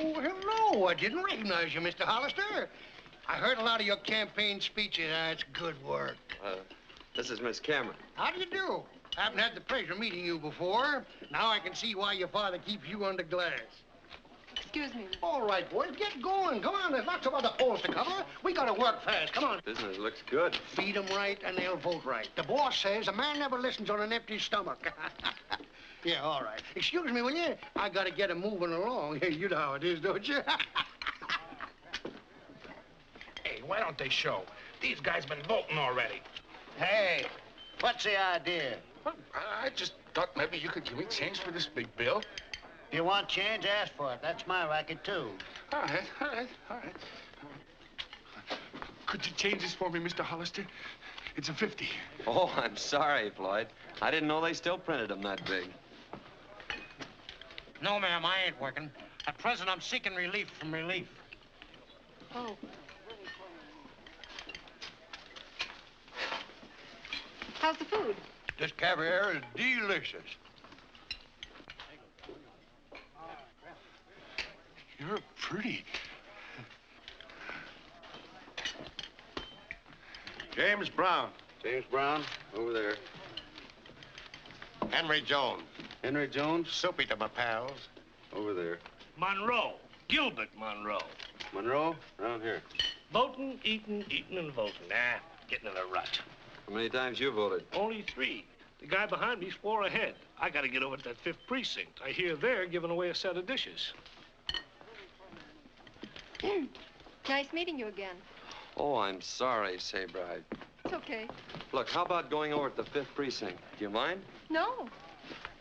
Oh, hello. I didn't recognize you, Mr. Holister. I heard a lot of your campaign speeches. That's good work. This is Miss Cameron. How do you do? I haven't had the pleasure of meeting you before. Now I can see why your father keeps you under glass. Excuse me. All right, boys, get going. Come on, there's lots of other polls to cover. We gotta work fast. Come on. Business looks good. Feed them right and they'll vote right. The boss says a man never listens on an empty stomach. Yeah, all right. Excuse me, will you? I gotta get him moving along. Hey, you know how it is, don't you? Hey, why don't they show? These guys been voting already. Hey, what's the idea? I just thought maybe you could give me change for this big bill. If you want change, ask for it. That's my racket, too. All right, all right, all right. Could you change this for me, Mr. Hollister? It's a 50. Oh, I'm sorry, Floyd. I didn't know they still printed them that big. No, ma'am, I ain't working. At present, I'm seeking relief from relief. Oh. How's the food? This caviar is delicious. You're pretty. James Brown. James Brown, over there. Henry Jones. Henry Jones? Soupy to my pals. Over there. Monroe. Gilbert Monroe. Monroe? Around here. Voting, eating, eating, and voting. Nah, getting in a rut. How many times you voted? Only 3. The guy behind me's 4 ahead. I gotta get over to that 5th precinct. I hear they're giving away a set of dishes. Nice meeting you again. Oh, I'm sorry, Sabre. It's okay. Look, how about going over to the 5th precinct? Do you mind? No.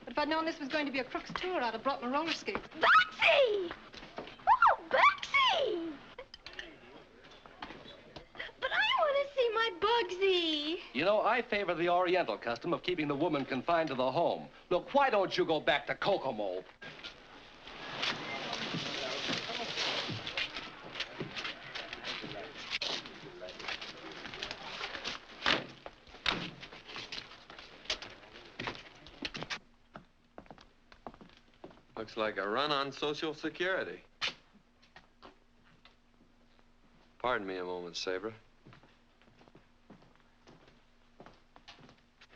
But if I'd known this was going to be a crook's tour, I'd have brought my roller skates. Bugsy! Oh, Bugsy! But I want to see my Bugsy. You know, I favor the Oriental custom of keeping the woman confined to the home. Look, why don't you go back to Kokomo? Looks like a run on Social Security. Pardon me a moment, Sabre.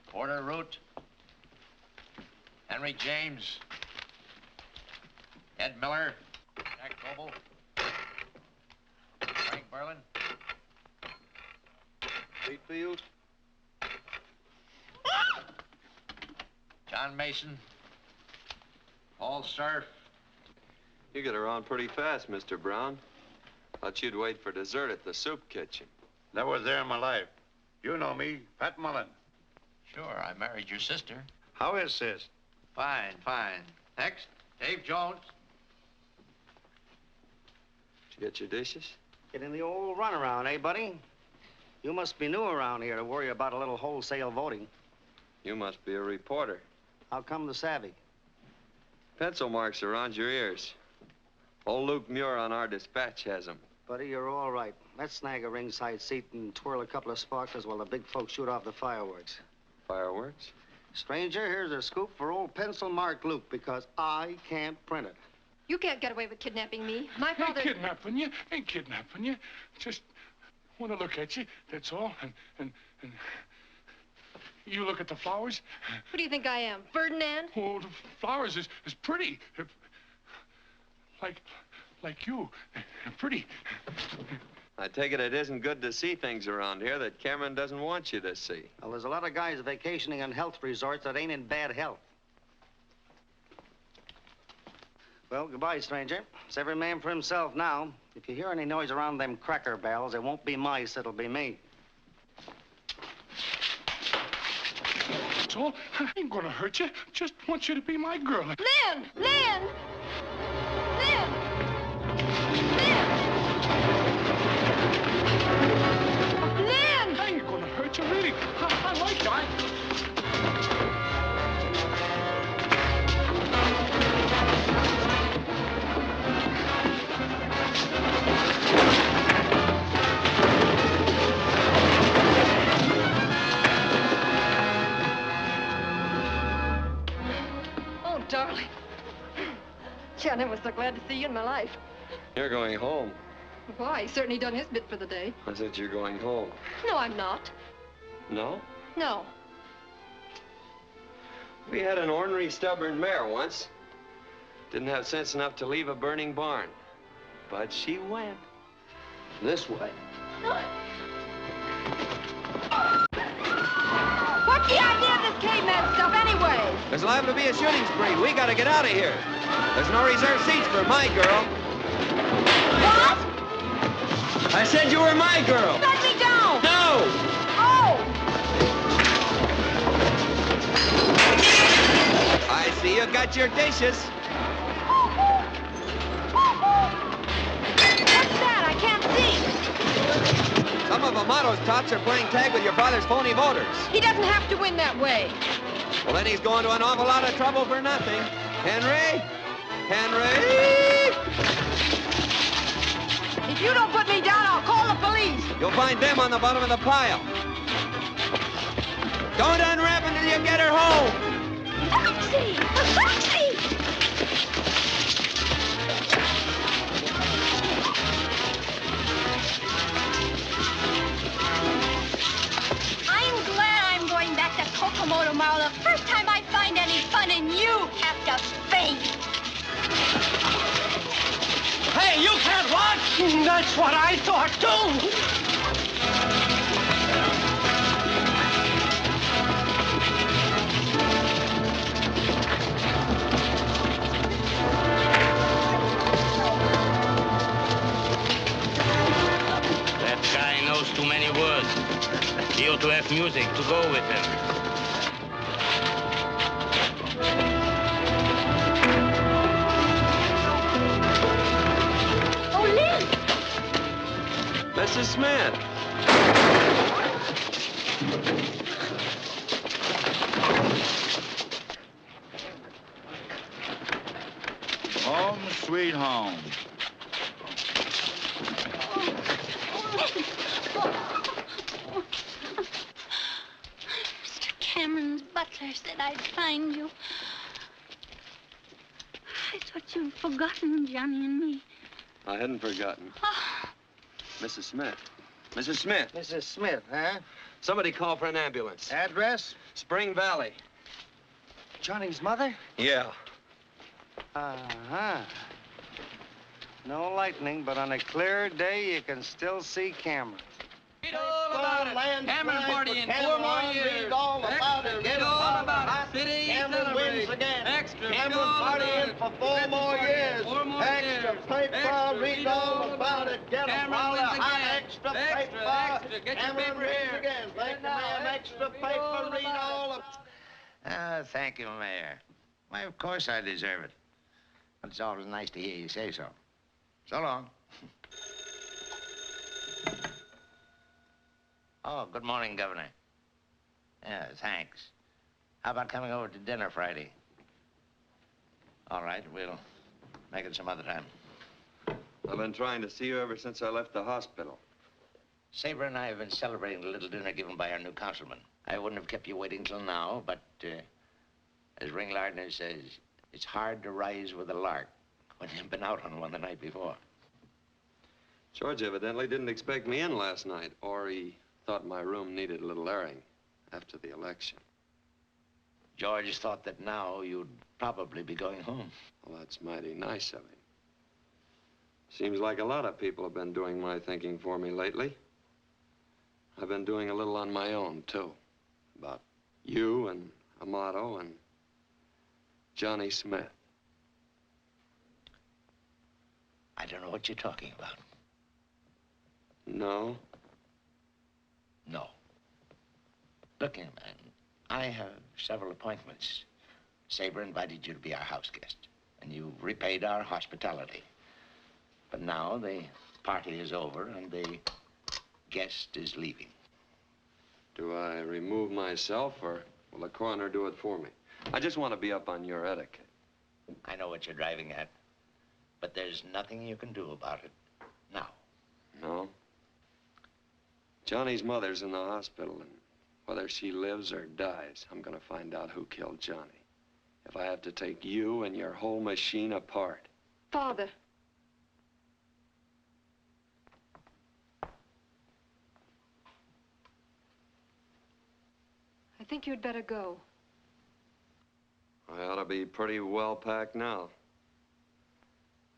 Porter Root. Henry James. Ed Miller. Jack Coble. Frank Berlin. Wheatfield. John Mason. Paul Surf. You get around pretty fast, Mr. Brown. Thought you'd wait for dessert at the soup kitchen. Never was there in my life. You know me, Pat Mullen. Sure, I married your sister. How is sis? Fine, fine. Next, Dave Jones. Did you get your dishes? Getting the old runaround, eh, buddy? You must be new around here to worry about a little wholesale voting. You must be a reporter. How come the savvy? Pencil marks around your ears. Old Luke Muir on our dispatch has them. Buddy, you're all right. Let's snag a ringside seat and twirl a couple of sparklers while the big folks shoot off the fireworks. Fireworks? Stranger, here's a scoop for old pencil mark Luke, because I can't print it. You can't get away with kidnapping me. My father... Ain't kidnapping you. Just want to look at you, that's all. And you look at the flowers. Who do you think I am, Ferdinand? Oh, the flowers is pretty. Like you. Pretty. I take it isn't good to see things around here that Cameron doesn't want you to see. Well, there's a lot of guys vacationing on health resorts that ain't in bad health. Well, goodbye, stranger. It's every man for himself now. If you hear any noise around them cracker barrels, it won't be mice, it'll be me. That's all. I ain't gonna hurt you. Just want you to be my girl. Lynn! Lynn! Lynn! Lynn! I ain't gonna hurt you, really. I like that. Darling. Gee, I never was so glad to see you in my life. You're going home. Why? He's certainly done his bit for the day. I said you're going home. No, I'm not. No? No. We had an ornery, stubborn mare once. Didn't have sense enough to leave a burning barn. But she went. This way. What's the idea of this caveman stuff anyway? There's liable to be a shooting spree. We gotta get out of here. There's no reserved seats for my girl. What? I said you were my girl. Let me down. No! Oh! I see you got your dishes. What's that? I can't see. Some of Amato's tots are playing tag with your father's phony voters. He doesn't have to win that way. Well, then he's going to an awful lot of trouble for nothing. Henry? Henry? If you don't put me down, I'll call the police. You'll find them on the bottom of the pile. Don't unwrap until you get her home. A taxi! A taxi! I'm glad I'm going back to Kokomo tomorrow. The first time I find any fun in you, have to faint. Hey, you can't watch! That's what I thought, too! That guy knows too many words. He ought to have music to go with him. Oh, Lynn! Mrs. Smith. Home sweet home. Mr. Cameron's butler said I'd find you. I thought you'd forgotten Johnny and me. I hadn't forgotten. Oh, Mrs. Smith. Mrs. Smith. Mrs. Smith, huh? Somebody call for an ambulance. Address? Spring Valley. Johnny's mother? Yeah. Uh-huh. No lightning, but on a clear day, you can still see Cameron. Read all about it. Cameron party in 4 more years. Read all about it. Read all about it. City Cameron wins again. Extra. Cameron partying for 4 more years. 4 more Extra years. paper. Read all about it. Get a Cameron pile wins of high again. extra Extra, paper. extra. Get your Cameron paper wins here. again. Thank you, ma'am. Extra paper. Read all of Thank you, Mayor. Why, of course I deserve it. But it's always nice to hear you say so. So long. Oh, good morning, Governor. Yeah, thanks. How about coming over to dinner Friday? All right, we'll make it some other time. I've been trying to see you ever since I left the hospital. Saber and I have been celebrating the little dinner given by our new councilman. I wouldn't have kept you waiting till now, but as Ring Lardner says, it's hard to rise with a lark when you've been out on one the night before. George evidently didn't expect me in last night, or he thought my room needed a little airing after the election. George thought that now you'd probably be going home. Well, that's mighty nice of him. Seems like a lot of people have been doing my thinking for me lately. I've been doing a little on my own, too. About you and Amato and Johnny Smith. I don't know what you're talking about. No? No. Look here, man. I have several appointments. Saber invited you to be our house guest, and you repaid our hospitality. But now the party is over, and the guest is leaving. Do I remove myself, or will the coroner do it for me? I just want to be up on your etiquette. I know what you're driving at, but there's nothing you can do about it now. No? Johnny's mother's in the hospital, and whether she lives or dies, I'm going to find out who killed Johnny. If I have to take you and your whole machine apart. Father. I think you'd better go. I ought to be pretty well packed now.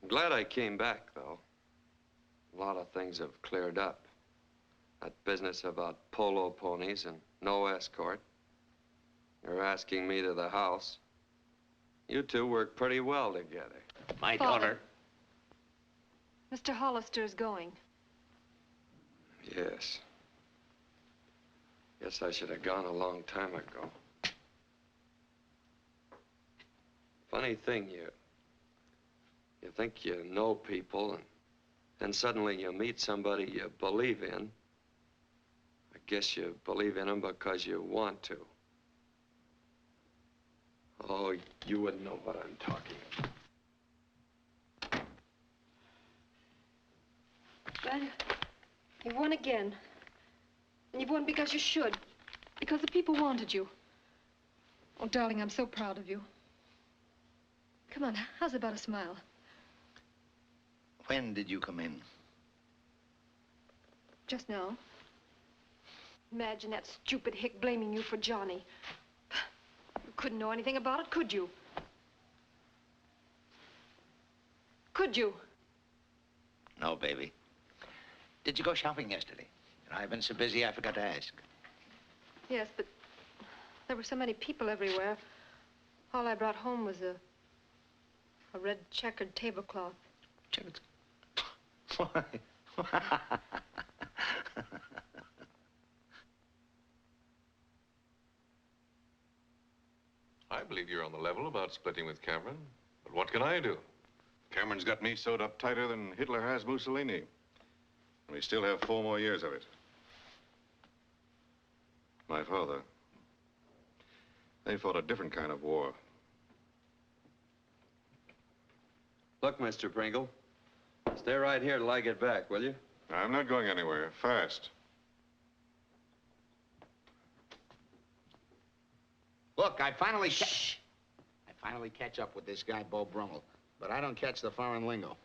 I'm glad I came back, though. A lot of things have cleared up. That business about polo ponies and no escort. You're asking me to the house. You two work pretty well together. My Father. Mr. Holister is going. Yes. Guess I should have gone a long time ago. Funny thing, you think you know people, and then suddenly you meet somebody you believe in. I guess you believe in them because you want to. Oh, you wouldn't know what I'm talking about. Well, you've won again. And you've won because you should. Because the people wanted you. Oh, darling, I'm so proud of you. Come on, how's about a smile? When did you come in? Just now. Imagine that stupid hick blaming you for Johnny. You couldn't know anything about it, could you? Could you? No, baby. Did you go shopping yesterday? I've been so busy I forgot to ask. Yes, but there were so many people everywhere. All I brought home was a red checkered tablecloth. Checkered? Why? I believe you're on the level about splitting with Cameron. But what can I do? Cameron's got me sewed up tighter than Hitler has Mussolini. And we still have 4 more years of it. My father, they fought a different kind of war. Look, Mr. Pringle, stay right here till I get back, will you? I'm not going anywhere. Fast. Look, I finally catch up with this guy, Bo Brummel. But I don't catch the foreign lingo.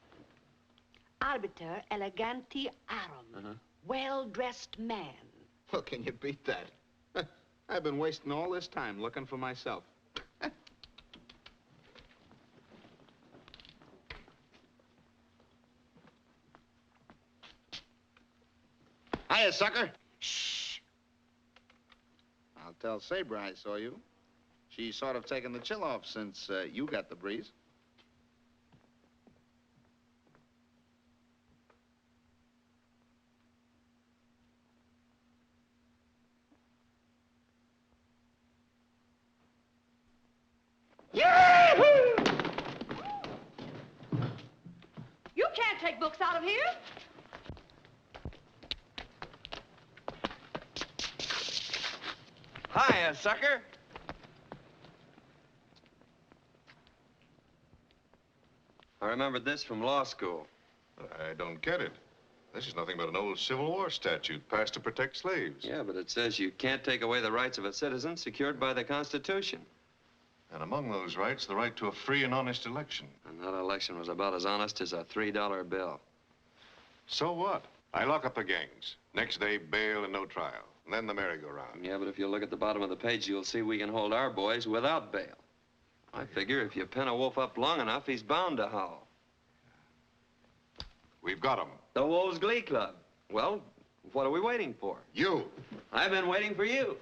Arbiter eleganti arum. Well-dressed man. Well, can you beat that? I've been wasting all this time looking for myself. Hiya, sucker. Shh. I'll tell Saber I saw you. She's sort of taken the chill off since you got the breeze. Yahoo! You can't take books out of here. Hiya, sucker. I remembered this from law school. I don't get it. This is nothing but an old Civil War statute passed to protect slaves. Yeah, but it says you can't take away the rights of a citizen secured by the Constitution. And among those rights, the right to a free and honest election. And that election was about as honest as a $3 bill. So what? I lock up the gangs. Next day, bail and no trial. And then the merry-go-round. Yeah, but if you look at the bottom of the page, you'll see we can hold our boys without bail. I figure if you pin a wolf up long enough, he's bound to howl. We've got him. The Wolves Glee Club. Well, what are we waiting for? You. I've been waiting for you.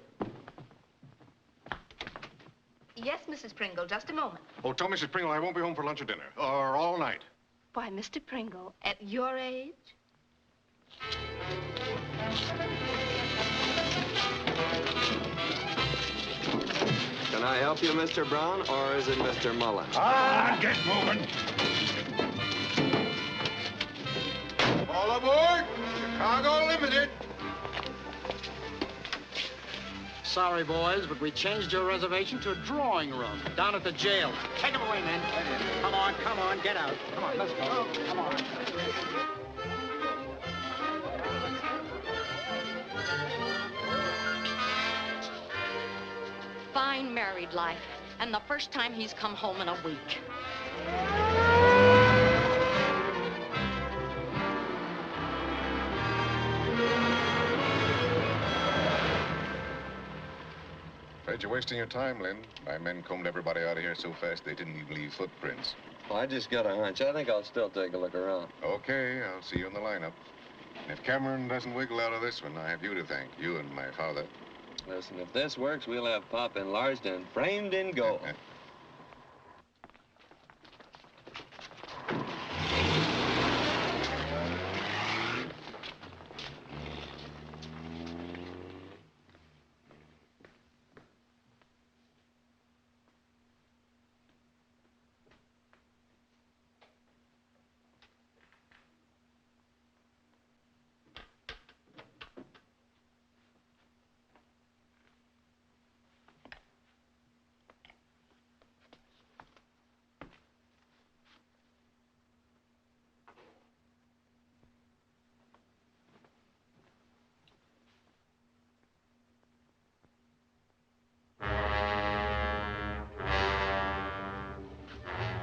Yes, Mrs. Pringle, just a moment. Oh, tell Mrs. Pringle I won't be home for lunch or dinner. Or all night. Why, Mr. Pringle, at your age? Can I help you, Mr. Brown, or is it Mr. Mullen? Ah, get moving. All aboard! Chicago Limited. Sorry, boys, but we changed your reservation to a drawing room down at the jail. Take him away, men. Come on, get out. Come on, let's go. Come on. Fine married life, and the first time he's come home in a week. Afraid you're wasting your time, Lynn. My men combed everybody out of here so fast they didn't even leave footprints. Well, I just got a hunch. I think I'll still take a look around. Okay, I'll see you in the lineup. And if Cameron doesn't wiggle out of this one, I have you to thank, you and my father. Listen, if this works, we'll have Pop enlarged and framed in gold.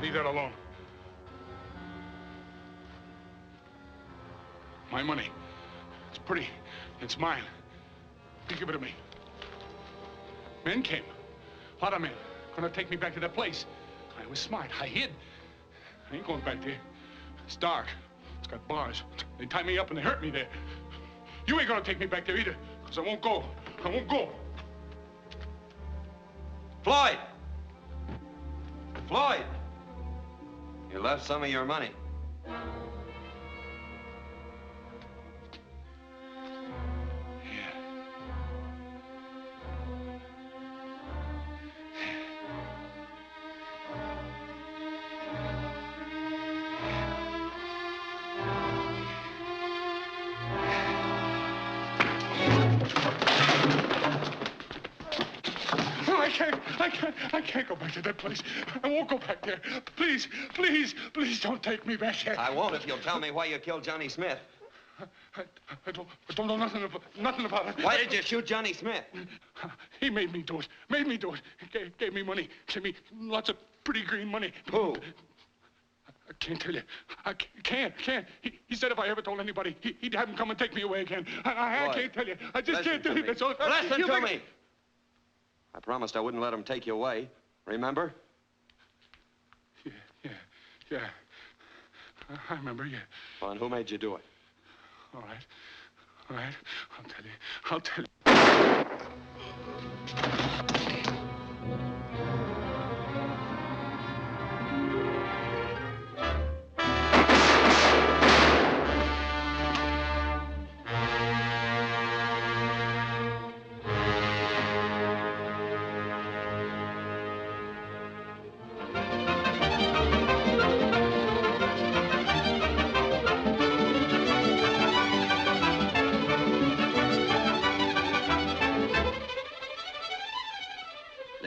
Leave that alone. My money. It's pretty. It's mine. You give it to me. Men came. A lot of men. Gonna take me back to that place. I was smart. I hid. I ain't going back there. It's dark. It's got bars. They tie me up and they hurt me there. You ain't gonna take me back there either, because I won't go. I won't go. Floyd! Floyd! You left some of your money. I can't go back to that place. I won't go back there. Please, please, please don't take me back there. I won't if you'll tell me why you killed Johnny Smith. I don't know nothing about it. Why did you shoot Johnny Smith? He made me do it. Made me do it. He gave me money. Gave me lots of pretty green money. Who? I can't tell you. I can't. He said if I ever told anybody, he'd have him come and take me away again. I can't tell you. I just can't tell you. That's all. Listen to me. I promised I wouldn't let him take you away. Remember? Yeah. I remember, yeah. Well, and who made you do it? All right. I'll tell you.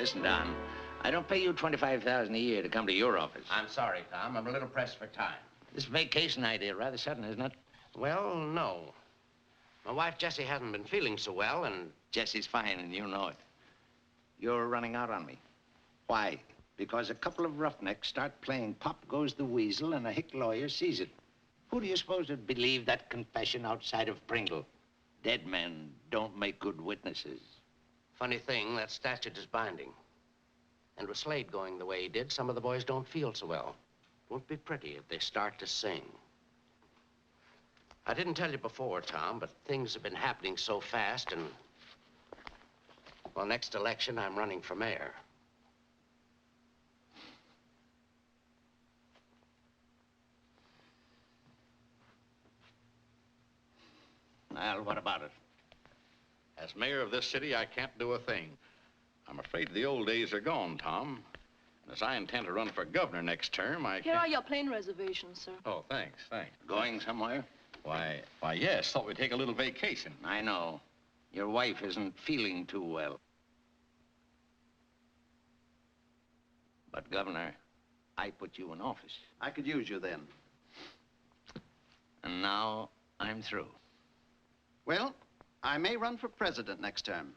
Listen, Don. I don't pay you $25,000 a year to come to your office. I'm sorry, Tom. I'm a little pressed for time. This vacation idea rather sudden, isn't it? Well, no. My wife, Jessie, hasn't been feeling so well, and... Jessie's fine, and you know it. You're running out on me. Why? Because a couple of roughnecks start playing Pop Goes the Weasel, and a hick lawyer sees it. Who do you suppose would believe that confession outside of Pringle? Dead men don't make good witnesses. Funny thing, that statute is binding. And with Slade going the way he did, some of the boys don't feel so well. Won't be pretty if they start to sing. I didn't tell you before, Tom, but things have been happening so fast, and... Well, next election, I'm running for mayor. Well, what about it? As mayor of this city, I can't do a thing. I'm afraid the old days are gone, Tom. And as I intend to run for governor next term, I Here can't... are your plane reservations, sir. Oh, thanks. Going somewhere? Why, yes. Thought we'd take a little vacation. I know. Your wife isn't feeling too well. But, Governor, I put you in office. I could use you then. And now I'm through. Well, I may run for president next term.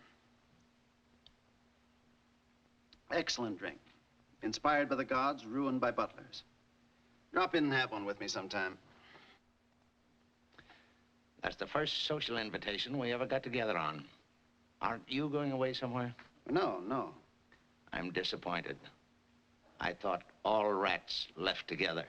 Excellent drink. Inspired by the gods, ruined by butlers. Drop in and have one with me sometime. That's the first social invitation we ever got together on. Aren't you going away somewhere? No. I'm disappointed. I thought all rats left together.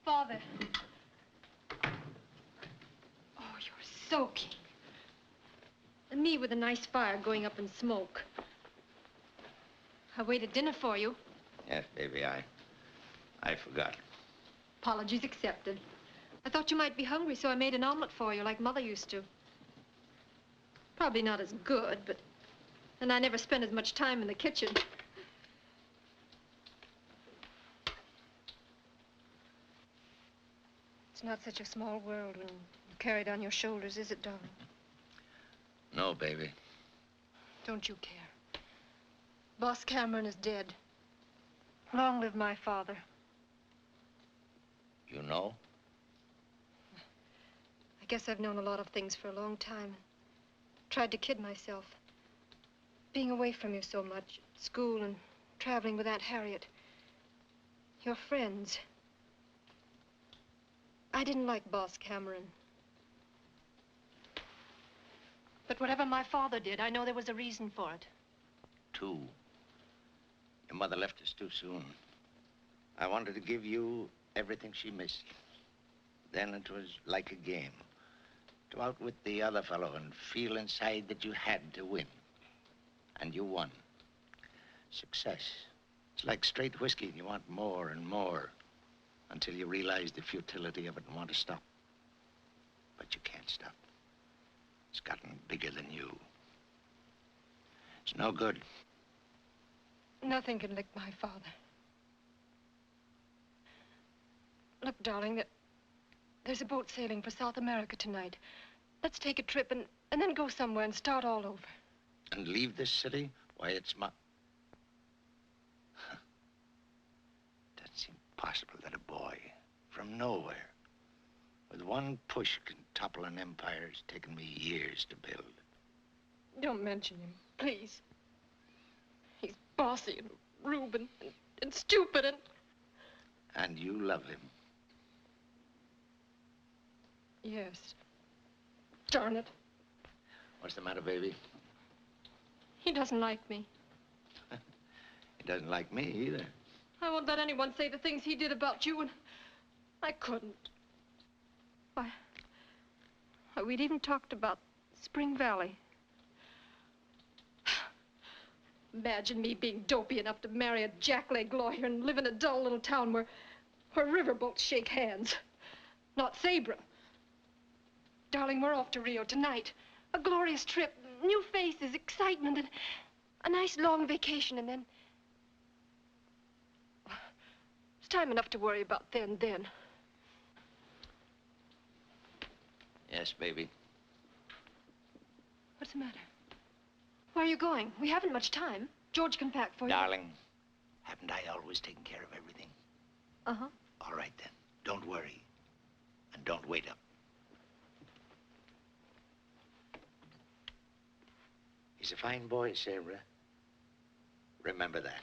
Father. Oh, you're soaking. And me with a nice fire going up in smoke. I waited dinner for you. Yes, baby, I forgot. Apologies accepted. I thought you might be hungry, so I made an omelet for you like Mother used to. Probably not as good, but... And I never spent as much time in the kitchen. It's not such a small world when you carry it on your shoulders, is it, darling? No, baby. Don't you care. Boss Cameron is dead. Long live my father. You know? I guess I've known a lot of things for a long time. Tried to kid myself. Being away from you so much, at school and traveling with Aunt Harriet. Your friends. I didn't like Boss Cameron. But whatever my father did, I know there was a reason for it. Two. Your mother left us too soon. I wanted to give you everything she missed. Then it was like a game. To outwit the other fellow and feel inside that you had to win. And you won. Success. It's like straight whiskey. You want more and more until you realize the futility of it and want to stop. But you can't stop. It's gotten bigger than you. It's no good. Nothing can lick my father. Look, darling, there's a boat sailing for South America tonight. Let's take a trip and then go somewhere and start all over. And leave this city? Why, it's my... That's impossible that a boy from nowhere with one push can topple an empire it's taken me years to build. Don't mention him, please. He's bossy and rude and stupid and... And you love him. Yes. Darn it. What's the matter, baby? He doesn't like me. He doesn't like me either. I won't let anyone say the things he did about you, and I couldn't. We'd even talked about Spring Valley. Imagine me being dopey enough to marry a jackleg lawyer and live in a dull little town where riverboats shake hands. Not Sabra. Darling, we're off to Rio tonight. A glorious trip, new faces, excitement, and a nice long vacation, and then... It's time enough to worry about then. Yes, baby. What's the matter? Where are you going? We haven't much time. George can pack for you. Darling, haven't I always taken care of everything? Uh-huh. All right, then. Don't worry. And don't wait up. He's a fine boy, Sarah. Remember that.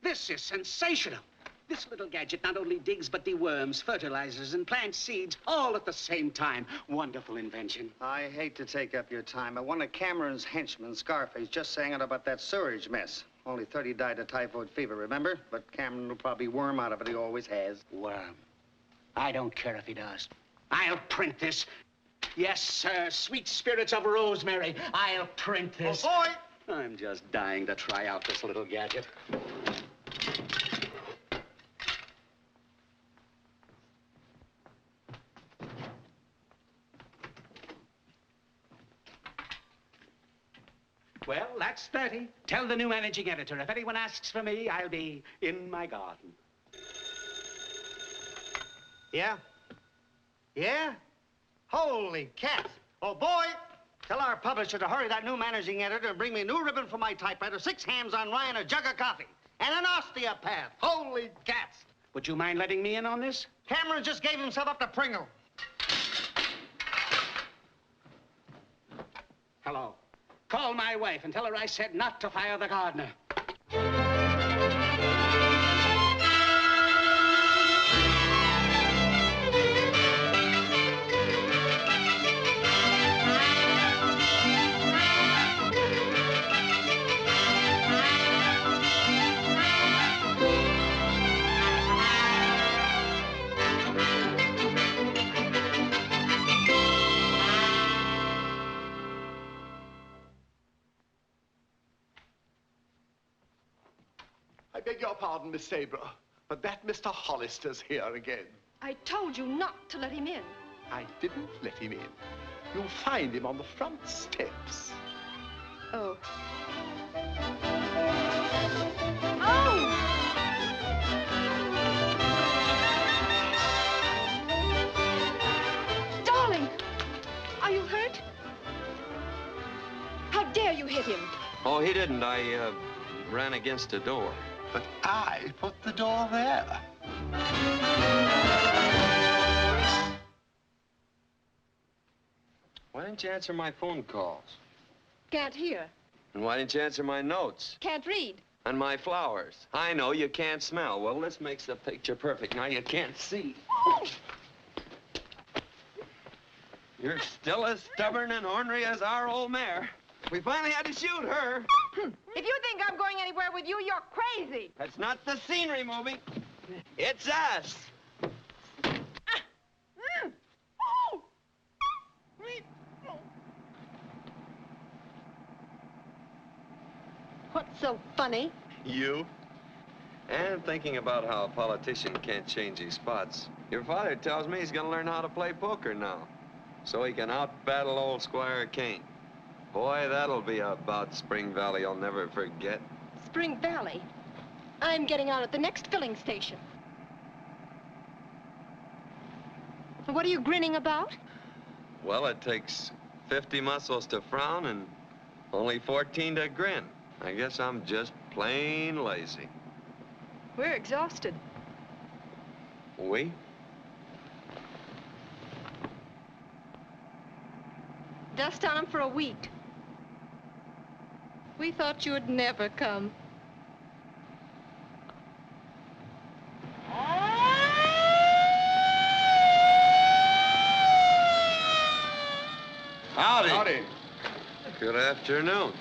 This is sensational. This little gadget not only digs, but deworms, fertilizes, and plants seeds all at the same time. Wonderful invention. I hate to take up your time, but one of Cameron's henchmen, Scarface, just sang out about that sewerage mess. Only 30 died of typhoid fever, remember? But Cameron will probably worm out of it. He always has. Worm. I don't care if he does. I'll print this. Yes, sir. Sweet spirits of rosemary. I'll print this. Oh, boy! I'm just dying to try out this little gadget. Well, that's 30. Tell the new managing editor, if anyone asks for me, I'll be in my garden. Yeah? Yeah? Holy cats. Oh, boy! Tell our publisher to hurry that new managing editor and bring me a new ribbon for my typewriter, 6 hams on rye, and a jug of coffee. And an osteopath. Holy cats. Would you mind letting me in on this? Cameron just gave himself up to Pringle. Hello. Call my wife and tell her I said not to fire the gardener. I beg your pardon, Miss Sabra, but that Mr. Hollister's here again. I told you not to let him in. I didn't let him in. You'll find him on the front steps. Oh. Oh! Darling, are you hurt? How dare you hit him? Oh, he didn't. I ran against a door. But I put the door there. Why didn't you answer my phone calls? Can't hear. And why didn't you answer my notes? Can't read. And my flowers? I know you can't smell. Well, this makes the picture perfect. Now you can't see. You're still as stubborn and ornery as our old mare. We finally had to shoot her. If you think I'm going anywhere with you, you're crazy. That's not the scenery movie. It's us. What's so funny? You? And thinking about how a politician can't change his spots. Your father tells me he's gonna learn how to play poker now, so he can out-battle old Squire Kane. Boy, that'll be a bout Spring Valley I'll never forget. Spring Valley? I'm getting out at the next filling station. What are you grinning about? Well, it takes 50 muscles to frown and only 14 to grin. I guess I'm just plain lazy. We're exhausted. We? Dust on them for a week. We thought you'd never come. Howdy. Howdy. Good afternoon.